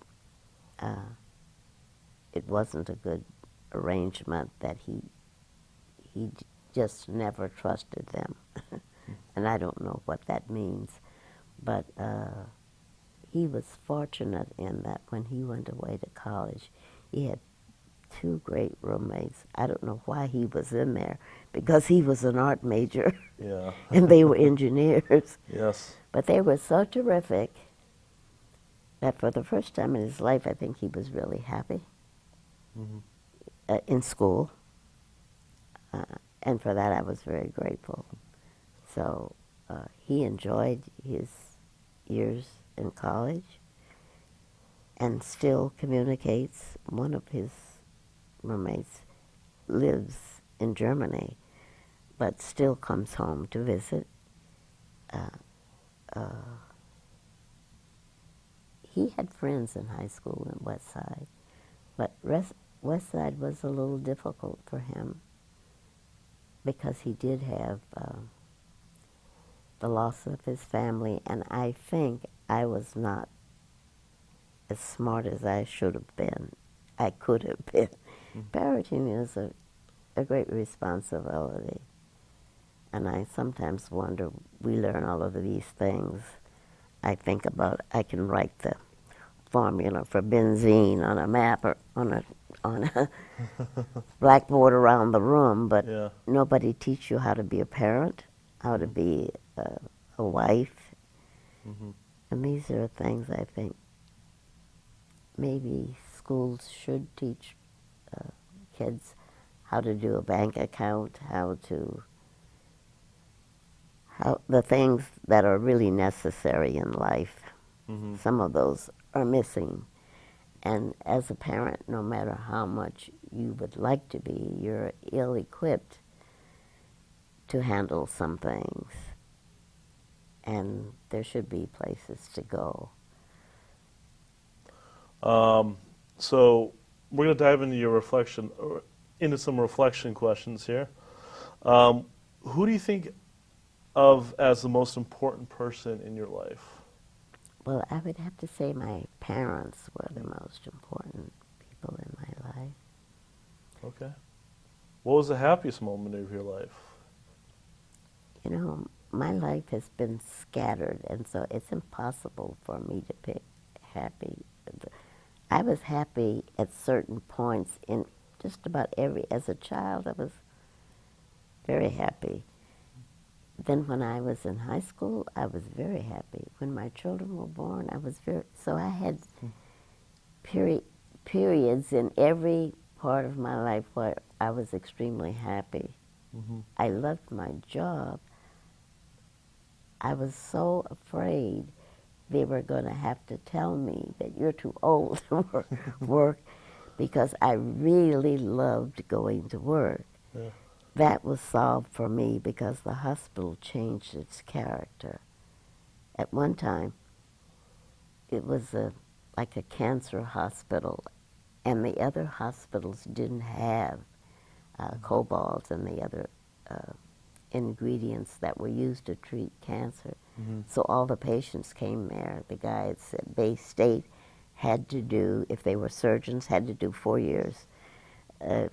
it wasn't a good arrangement, that he just never trusted them. And I don't know what that means. But he was fortunate in that when he went away to college, he had 2 great roommates. I don't know why he was in there, because he was an art major. Yeah. And they were engineers. Yes. But they were so terrific that for the first time in his life, I think he was really happy in school. And for that, I was very grateful. So he enjoyed his years in college and still communicates. One of his roommates lives in Germany, but still comes home to he had friends in high school in West Side, but West Side was a little difficult for him because he did have the loss of his family, and I think I was not as smart as I should have been. I could have been. Parenting is a great responsibility, and I sometimes wonder, we learn all of these things. I think about, I can write the formula for benzene on a map or on a blackboard around the room, but Yeah. nobody teach you how to be a parent, how to be a wife, Mm-hmm. and these are things I think maybe schools should teach kids how to do a bank account, how the things that are really necessary in life. Mm-hmm. Some of those are missing. And as a parent, no matter how much you would like to be, you're ill-equipped to handle some things. And there should be places to go. So we're going to dive into your reflection, or into some reflection questions here. Who do you think of as the most important person in your life? Well, I would have to say my parents were the most important people in my life. Okay. What was the happiest moment of your life? You know, my life has been scattered, and so it's impossible for me to pick happy. I was happy at certain points in just about as a child, I was very happy. Then when I was in high school, I was very happy. When my children were born, so I had periods in every part of my life where I was extremely happy. Mm-hmm. I loved my job. I was so afraid they were going to have to tell me that you're too old to work because I really loved going to work. Yeah. That was solved for me because the hospital changed its character. At one time, it was like a cancer hospital, and the other hospitals didn't have cobalt and the other ingredients that were used to treat cancer. Mm-hmm. So all the patients came there. The guys at Bay State had to do, if they were surgeons, had to do 4 years.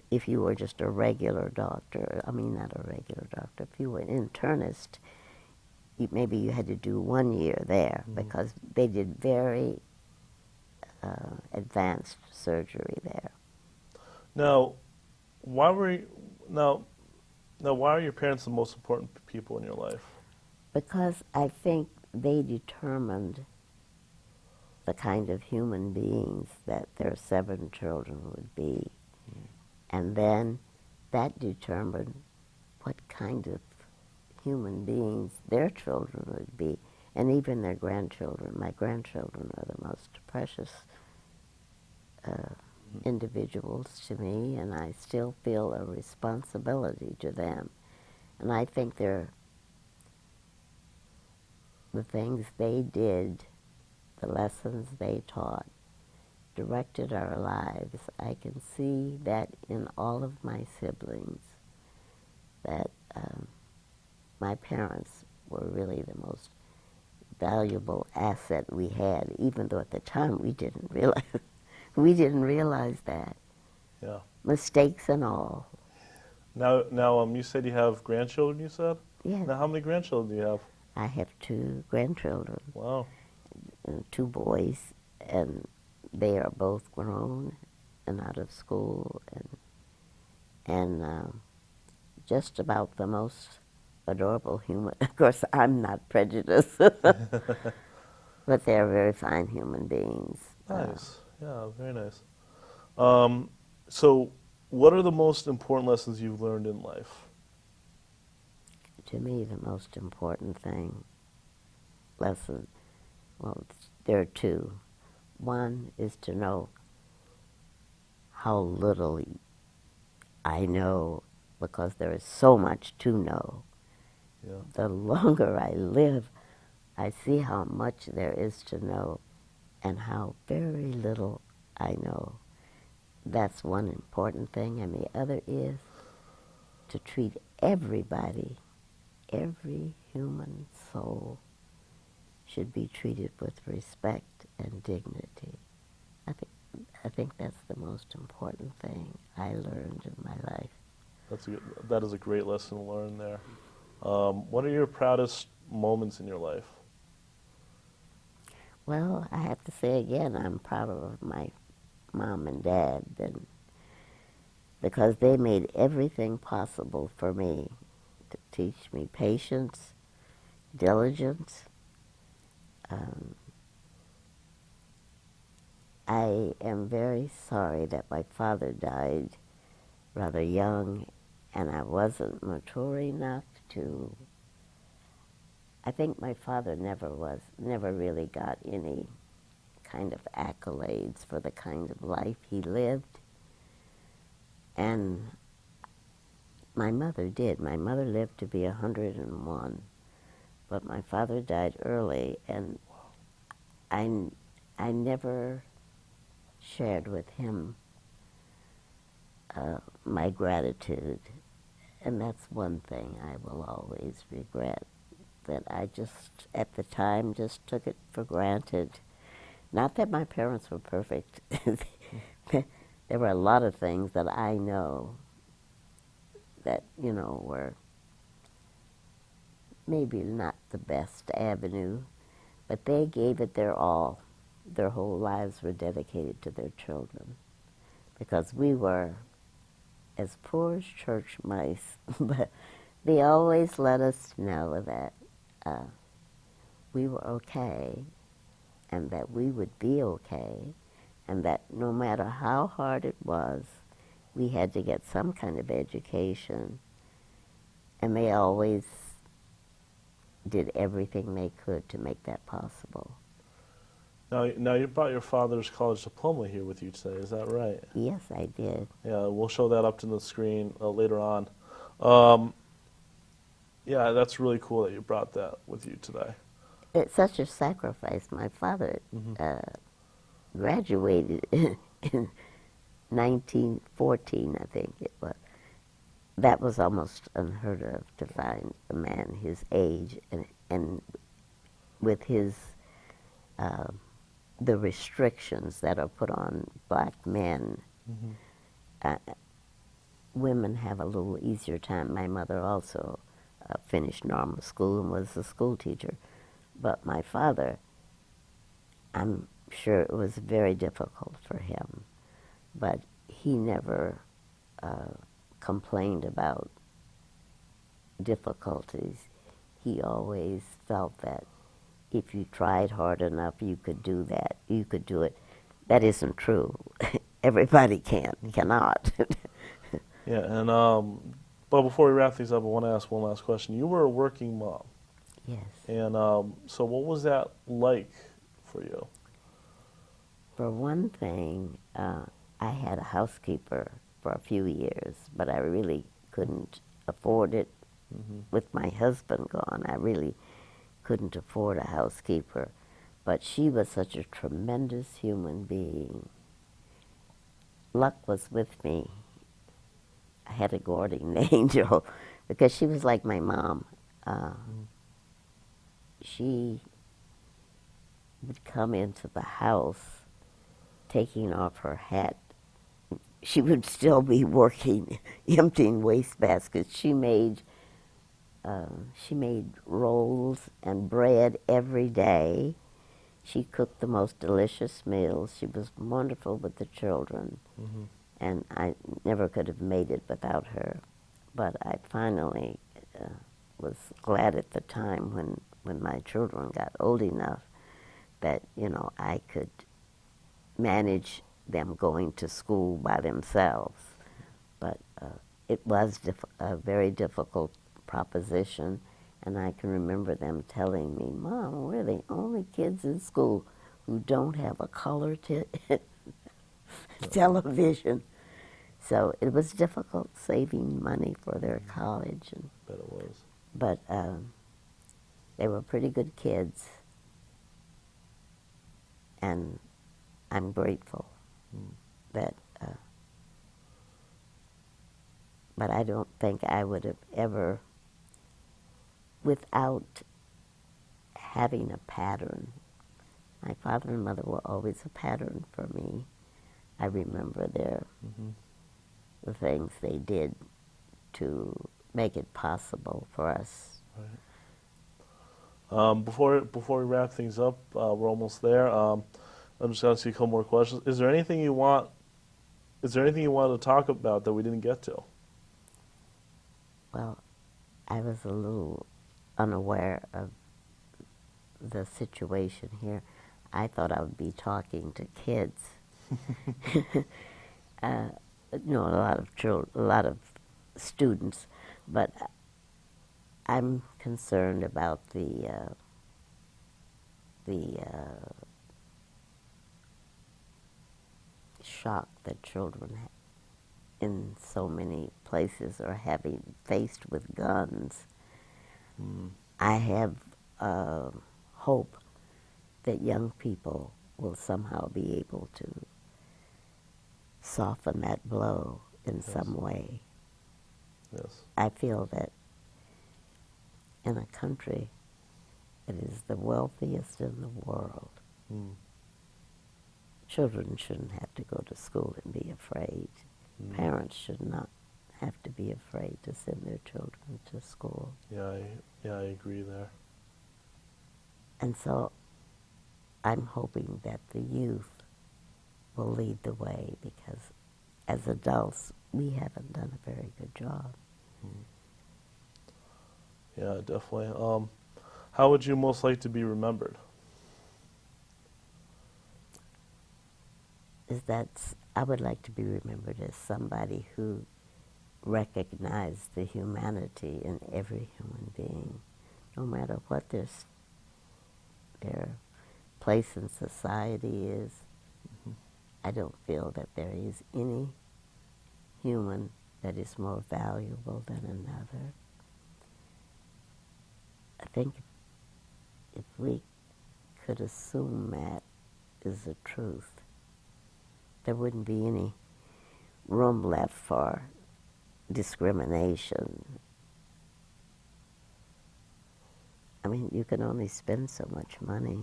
If you were just a regular doctor, I mean not a regular doctor, if you were an internist, maybe you had to do 1 year there because they did very advanced surgery there. Now, why were you, now why are your parents the most important people in your life? Because I think they determined the kind of human beings that their 7 children would be. And then that determined what kind of human beings their children would be, and even their grandchildren. My grandchildren are the most precious individuals to me, and I still feel a responsibility to them. And I think the things they did, the lessons they taught, directed our lives. I can see that in all of my siblings, that my parents were really the most valuable asset we had, even though at the time we didn't realize that. Yeah. Mistakes and all. Now, you said you have grandchildren, you said? Yes. Now, how many grandchildren do you have? I have 2 grandchildren, Wow. 2 boys, and they are both grown and out of school, and just about the most adorable human. Of course, I'm not prejudiced, but they're very fine human beings. Nice. Yeah, very nice. So, what are the most important lessons you've learned in life? To me, the most important lesson, well, there are 2. One is to know how little I know, because there is so much to know. Yeah. The longer I live, I see how much there is to know. and how very little I know. That's one important thing, and the other is to treat everybody, every human soul should be treated with respect and dignity. I think that's the most important thing I learned in my life. That is a great lesson to learn there. What are your proudest moments in your life? Well, I have to say again, I'm proud of my mom and dad, and because they made everything possible for me to teach me patience, diligence. Um, I am very sorry that my father died rather young, and I wasn't mature enough to. I think my father never really got any kind of accolades for the kind of life he lived. And my mother did. My mother lived to be 101, but my father died early, and I, I never shared with him my gratitude. And that's one thing I will always regret, that I just, at the time, just took it for granted. Not that my parents were perfect. There were a lot of things that I know that, were maybe not the best avenue, but they gave it their all. Their whole lives were dedicated to their children because we were as poor as church mice, but they always let us know that we were okay and that we would be okay, and that no matter how hard it was, we had to get some kind of education, and they always did everything they could to make that possible. Now you brought your father's college diploma here with you today. Is that right? Yes, I did. Yeah, we'll show that up to the screen later on. Um, yeah, that's really cool that you brought that with you today. It's such a sacrifice. My father Mm-hmm. graduated in 1914, I think it was. That was almost unheard of, to find a man his age and with his uh, the restrictions that are put on black men. Mm-hmm. Uh, Women have a little easier time. My mother also finished normal school and was a school teacher, but my father, I'm sure it was very difficult for him, but he never uh, complained about difficulties. He always felt that if you tried hard enough, you could do that. You could do it. That isn't true. Everybody cannot. Yeah, and but before we wrap things up, I want to ask one last question. You were a working mom, Yes. and so what was that like for you? For one thing, I had a housekeeper for a few years, but I really couldn't afford it. Mm-hmm. With my husband gone, I really couldn't afford a housekeeper. But she was such a tremendous human being. Luck was with me. I had a guardian angel because she was like my mom. She would come into the house taking off her hat. She would still be working, emptying waste baskets. She made rolls and bread every day. She cooked the most delicious meals. She was wonderful with the children, Mm-hmm. and I never could have made it without her. But I finally was glad at the time when my children got old enough that, I could manage them going to school by themselves. But it was a very difficult proposition, and I can remember them telling me, "Mom, we're the only kids in school who don't have a color television." So it was difficult saving money for their college, Bet it was. but they were pretty good kids. And I'm grateful that, but I don't think I would have ever, without having a pattern. My father and mother were always a pattern for me. I remember the things they did to make it possible for us. Right. Before we wrap things up, we're almost there. I'm just going to ask you a couple more questions. Is there anything you want? Is there anything you want to talk about that we didn't get to? Well, I was a little unaware of the situation here. I thought I would be talking to kids. No, a lot of children, a lot of students, but I'm concerned about the shock that children in so many places are having faced with guns. I have hope that young people will somehow be able to soften that blow in some way. Yes. I feel that in a country that is the wealthiest in the world, children shouldn't have to go to school and be afraid. Parents should not have to be afraid to send their children to school. Yeah, I agree there. And so I'm hoping that the youth will lead the way, because as adults, we haven't done a very good job. Yeah, definitely. How would you most like to be remembered? I would like to be remembered as somebody who recognized the humanity in every human being, no matter what their place in society is. I don't feel that there is any human that is more valuable than another. I think if we could assume that is the truth, there wouldn't be any room left for discrimination. I mean, you can only spend so much money.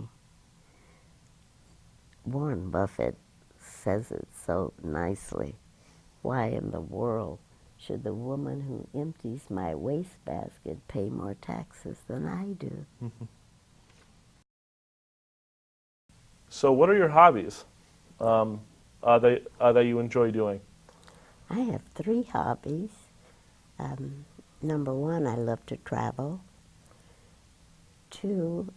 Warren Buffett says it so nicely. Why in the world should the woman who empties my wastebasket pay more taxes than I do? So, what are your hobbies that you enjoy doing? I have 3 hobbies. Number 1, I love to travel. 2,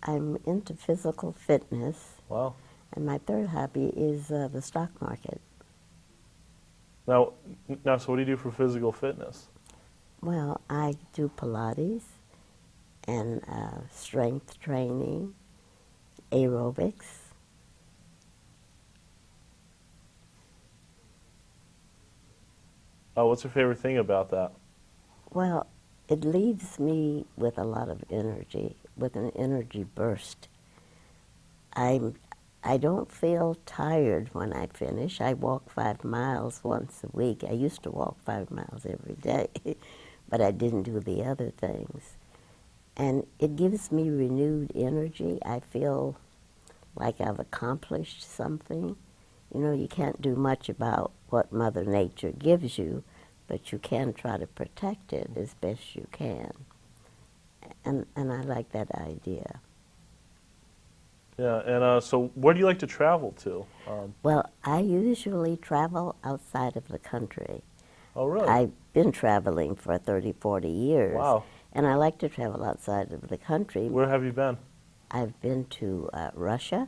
I'm into physical fitness. Wow. And my 3rd hobby is the stock market. Now, so what do you do for physical fitness? Well, I do Pilates and strength training, aerobics. What's your favorite thing about that? Well, it leaves me with a lot of energy, with an energy burst. I don't feel tired when I finish. I walk 5 miles once a week. I used to walk 5 miles every day, but I didn't do the other things. And it gives me renewed energy. I feel like I've accomplished something. You know, you can't do much about what Mother Nature gives you, but you can try to protect it as best you can. And I like that idea. Yeah, and so where do you like to travel to? Well, I usually travel outside of the country. Oh, really? I've been traveling for 30, 40 years. Wow. And I like to travel outside of the country. Where have you been? I've been to Russia.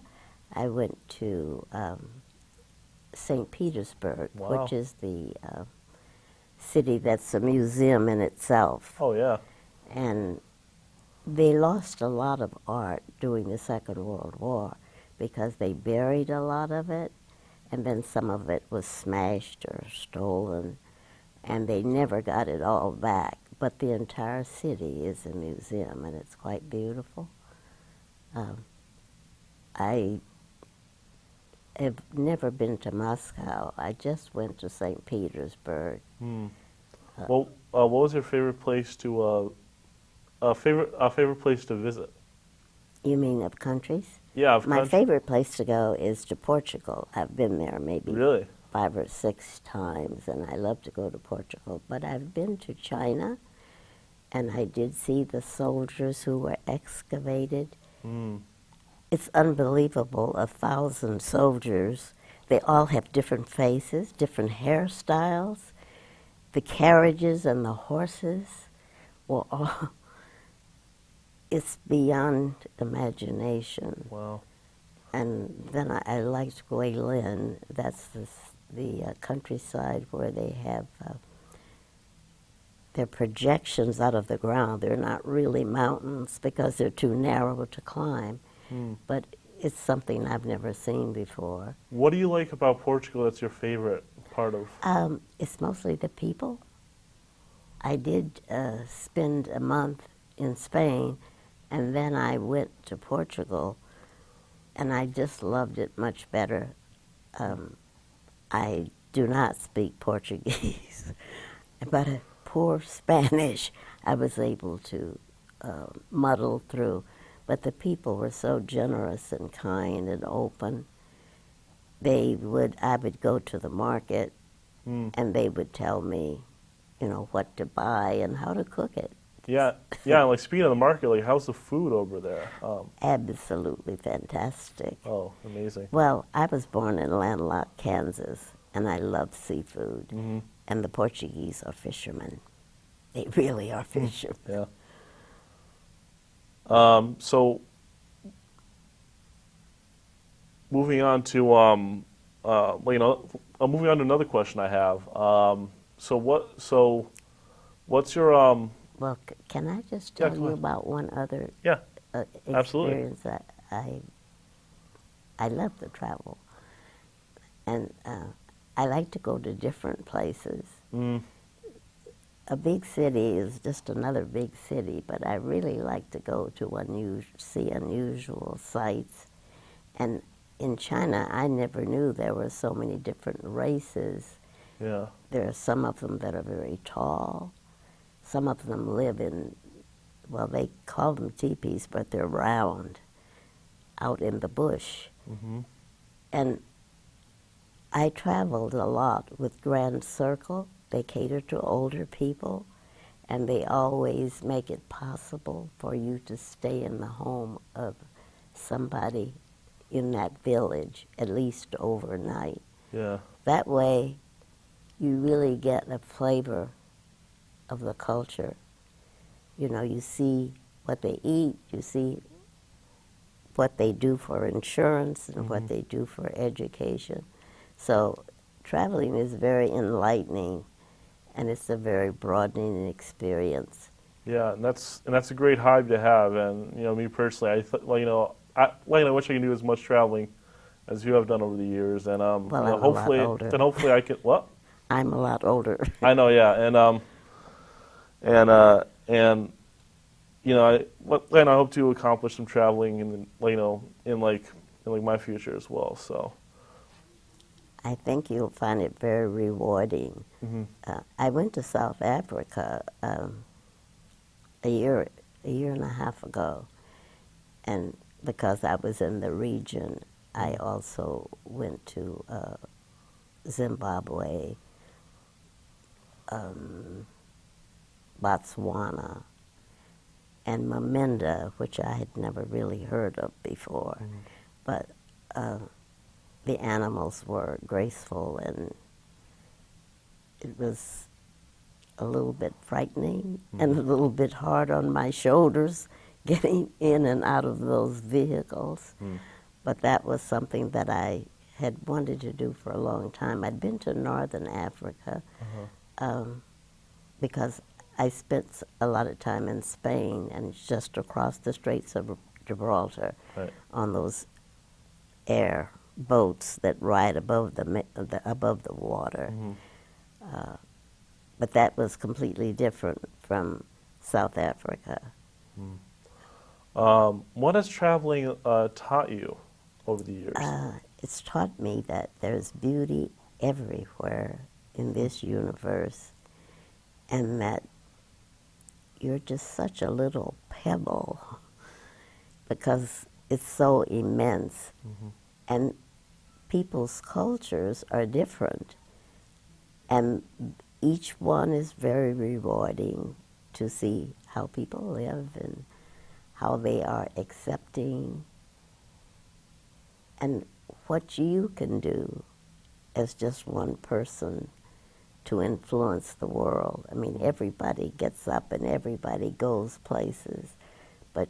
I went to St. Petersburg, Wow. which is the city that's a museum in itself. Oh, yeah. And they lost a lot of art during the Second World War because they buried a lot of it, and then some of it was smashed or stolen, and they never got it all back. But the entire city is a museum, and it's quite beautiful. I have never been to Moscow. I just went to St. Petersburg. Hmm. Well, what was your favorite place to favorite place to visit? You mean of countries? Yeah, of My country. favorite place to go is to Portugal. I've been there maybe Really? 5 or 6 times, and I love to go to Portugal. But I've been to China, and I did see the soldiers who were excavated. Hmm. It's unbelievable, 1,000 soldiers. They all have different faces, different hairstyles. The carriages and the horses were all, it's beyond imagination. Wow. And then I liked Guilin. That's the countryside where they have their projections out of the ground. They're not really mountains because they're too narrow to climb, Hmm. but it's something I've never seen before. What do you like about Portugal that's your favorite part of? It's mostly the people. I did spend a month in Spain, and then I went to Portugal, and I just loved it much better. I do not speak Portuguese, but a poor Spanish I was able to muddle through. But the people were so generous and kind and open. I would go to the market, Hmm. and they would tell me, what to buy and how to cook it. Yeah, yeah. Like speaking of the market, like how's the food over there? Absolutely fantastic. Oh, amazing. Well, I was born in landlocked Kansas, and I love seafood. Hmm. And the Portuguese are fishermen. They really are fishermen. Yeah. So moving on to moving on to another question I have. What's your Well, can I just Yeah, tell go you ahead. about one other Yeah, absolutely. experience that I love to travel, and I like to go to different places. Mm, A big city is just another big city, but I really like to go to see unusual sights. And in China, I never knew there were so many different races. yeah. There are some of them that are very tall. Some of them live in, well, they call them teepees, but they're round, out in the bush. Hmm. And I traveled a lot with Grand Circle. They cater to older people, and they always make it possible for you to stay in the home of somebody in that village, at least overnight. Yeah. That way, you really get a flavor of the culture. You see what they eat, you see what they do for insurance and what they do for education. So traveling is very enlightening, and it's a very broadening experience. Yeah, and that's a great hobby to have. And me personally, I wish I can do as much traveling as you have done over the years. And Well, I'm a lot older. hopefully I can. What? I'm a lot older. I know, yeah, and I hope to accomplish some traveling in my future as well. So. I think you'll find it very rewarding. Hmm. I went to South Africa a year and a half ago, and because I was in the region, I also went to Zimbabwe, Botswana, and Mamenda, which I had never really heard of before. But the animals were graceful, and it was a little bit frightening and a little bit hard on my shoulders getting in and out of those vehicles. But that was something that I had wanted to do for a long time. I'd been to Northern Africa because I spent a lot of time in Spain and just across the Straits of Gibraltar Right. on those air boats that ride above the water. But that was completely different from South Africa. What has traveling taught you? over the years? It's taught me that there's beauty everywhere in this universe, and that you're just such a little pebble because it's so immense. Mm-hmm. And people's cultures are different, and each one is very rewarding to see how people live and how they are accepting, and what you can do as just one person to influence the world. I mean, everybody gets up and everybody goes places, but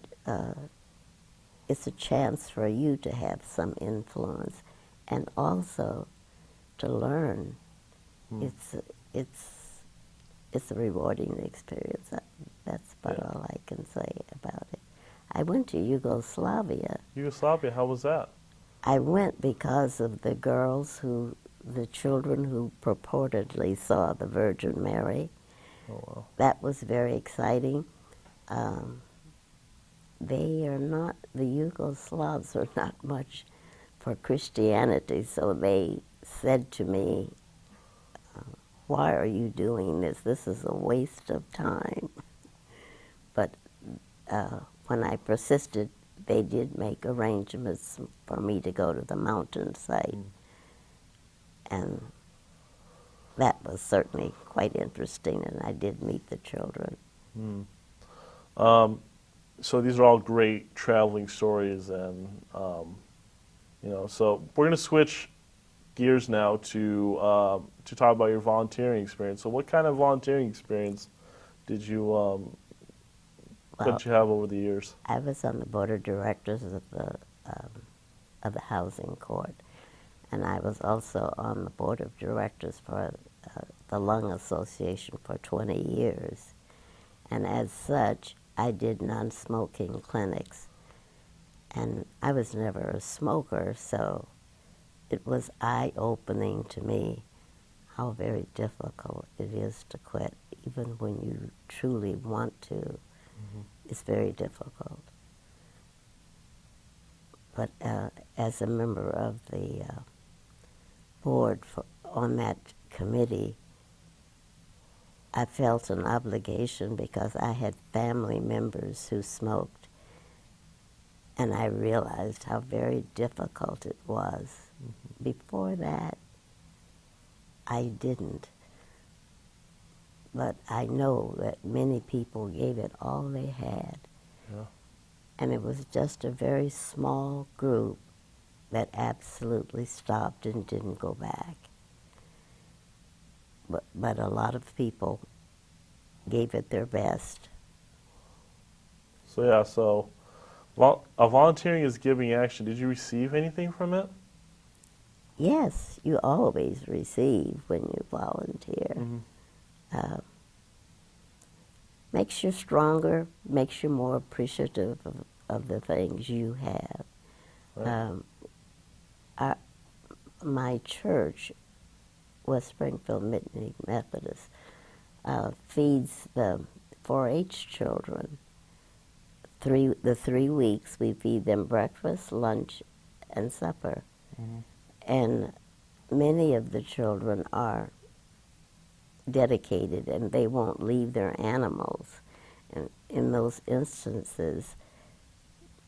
it's a chance for you to have some influence and also to learn. It's a rewarding experience. That's about all I can say about it. I went to Yugoslavia. Yugoslavia, how was that? I went because of the children who purportedly saw the Virgin Mary. Oh, wow. That was very exciting. The Yugoslavs are not much for Christianity, so they said to me, why are you doing this? This is a waste of time. But when I persisted, they did make arrangements for me to go to the mountainside. And that was certainly quite interesting, and I did meet the children. So these are all great traveling stories, and so we're going to switch gears now to talk about your volunteering experience. So what kind of volunteering experience did you have over the years? I was on the board of directors of the housing court, and I was also on the board of directors for the Lung Association for 20 years. And as such, I did non-smoking clinics. And I was never a smoker, so it was eye-opening to me how very difficult it is to quit, even when you truly want to. Mm-hmm. It's very difficult. But as a member of the board on that committee, I felt an obligation because I had family members who smoked, and I realized how very difficult it was. Mm-hmm. Before that, I didn't. But I know that many people gave it all they had. Yeah. And it was just a very small group that absolutely stopped and didn't go back. But a lot of people gave it their best. So volunteering is giving action. Did you receive anything from it? Yes, you always receive when you volunteer. Mm-hmm. Makes you stronger, makes you more appreciative of the things you have. Right. My church, West Springfield Midnight Methodist, feeds the 4-H children. The 3 weeks we feed them breakfast, lunch, and supper. Mm-hmm. And many of the children are dedicated and they won't leave their animals. And in those instances,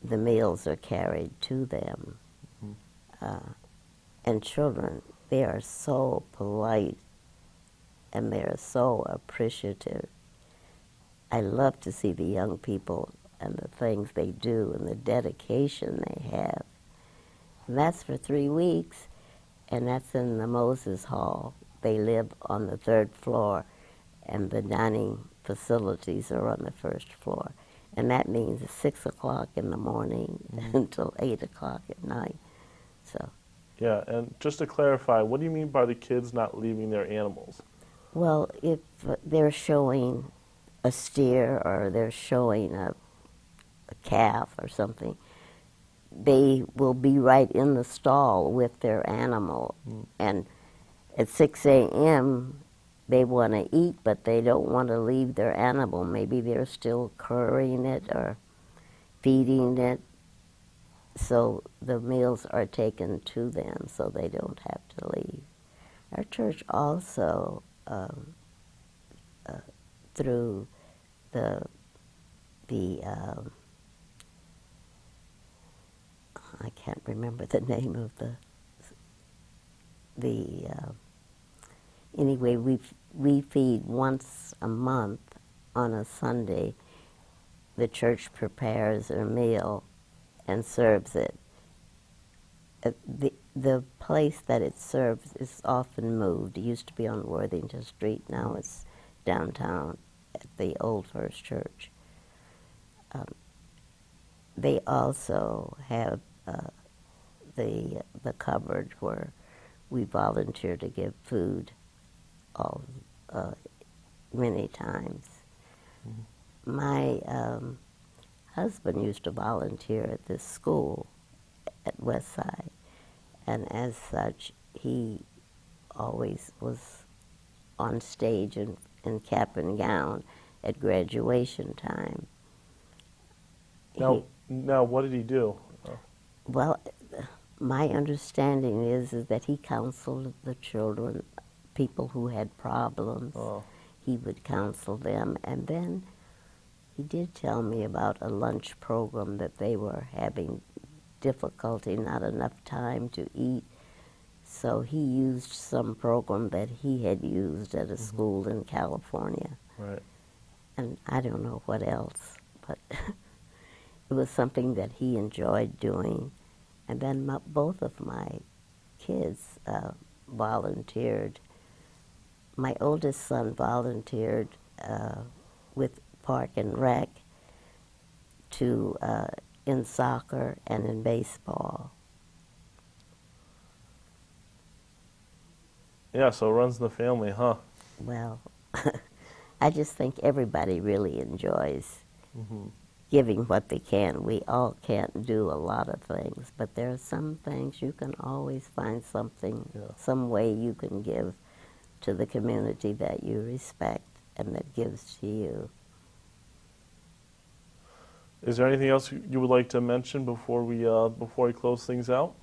the meals are carried to them. Mm-hmm. And children, they are so polite and they are so appreciative. I love to see the young people and the things they do and the dedication they have. And that's for 3 weeks, and that's in the Moses Hall. They live on the 3rd floor, and the dining facilities are on the 1st floor. And that means 6 o'clock in the morning mm-hmm. until 8 o'clock at night. So. Yeah, and just to clarify, what do you mean by the kids not leaving their animals? Well, if they're showing a steer or they're showing a calf or something, they will be right in the stall with their animal. Mm. And at 6 a.m., they want to eat, but they don't want to leave their animal. Maybe they're still currying it or feeding it. so the meals are taken to them so they don't have to leave. Our church also, through the I can't remember the name of the anyway, we feed once a month on a Sunday. The church prepares a meal and serves it. The place that it serves is often moved. It used to be on Worthington Street. Now it's downtown at the Old First Church. They also have the cupboard where we volunteer to give food all many times. Mm-hmm. My husband used to volunteer at this school at Westside, and as such, he always was on stage in cap and gown at graduation time. Now, what did he do? Well, my understanding is that he counseled the children, people who had problems. Oh. He would counsel them, and then he did tell me about a lunch program that they were having difficulty, not enough time to eat. So he used some program that he had used at a mm-hmm. school in California. Right. And I don't know what else, but it was something that he enjoyed doing. And then both of my kids volunteered. My oldest son volunteered with Park and Rec in soccer and in baseball. Yeah, so it runs in the family, huh? Well, I just think everybody really enjoys mm-hmm. giving what they can. We all can't do a lot of things, but there are some things you can always find something, yeah. some way you can give to the community that you respect and that gives to you. Is there anything else you would like to mention before we close things out?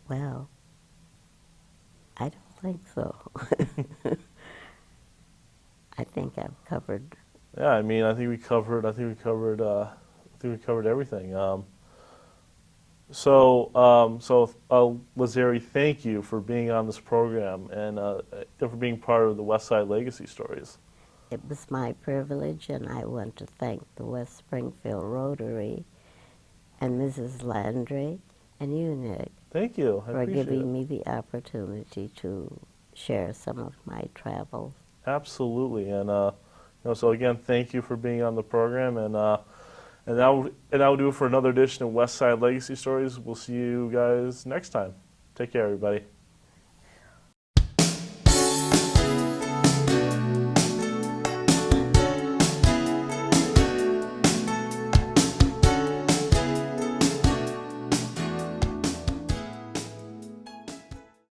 Well, I don't think so. I think I've covered. Yeah, I mean, I think we covered everything. Lazzeri, thank you for being on this program and for being part of the Westside Legacy Stories. It was my privilege, and I want to thank the West Springfield Rotary and Mrs. Landry and you, Nick. Thank you. For giving me the opportunity to share some of my travels. Absolutely, and so again, thank you for being on the program, and that will do it for another edition of Westside Legacy Stories. We'll see you guys next time. Take care, everybody.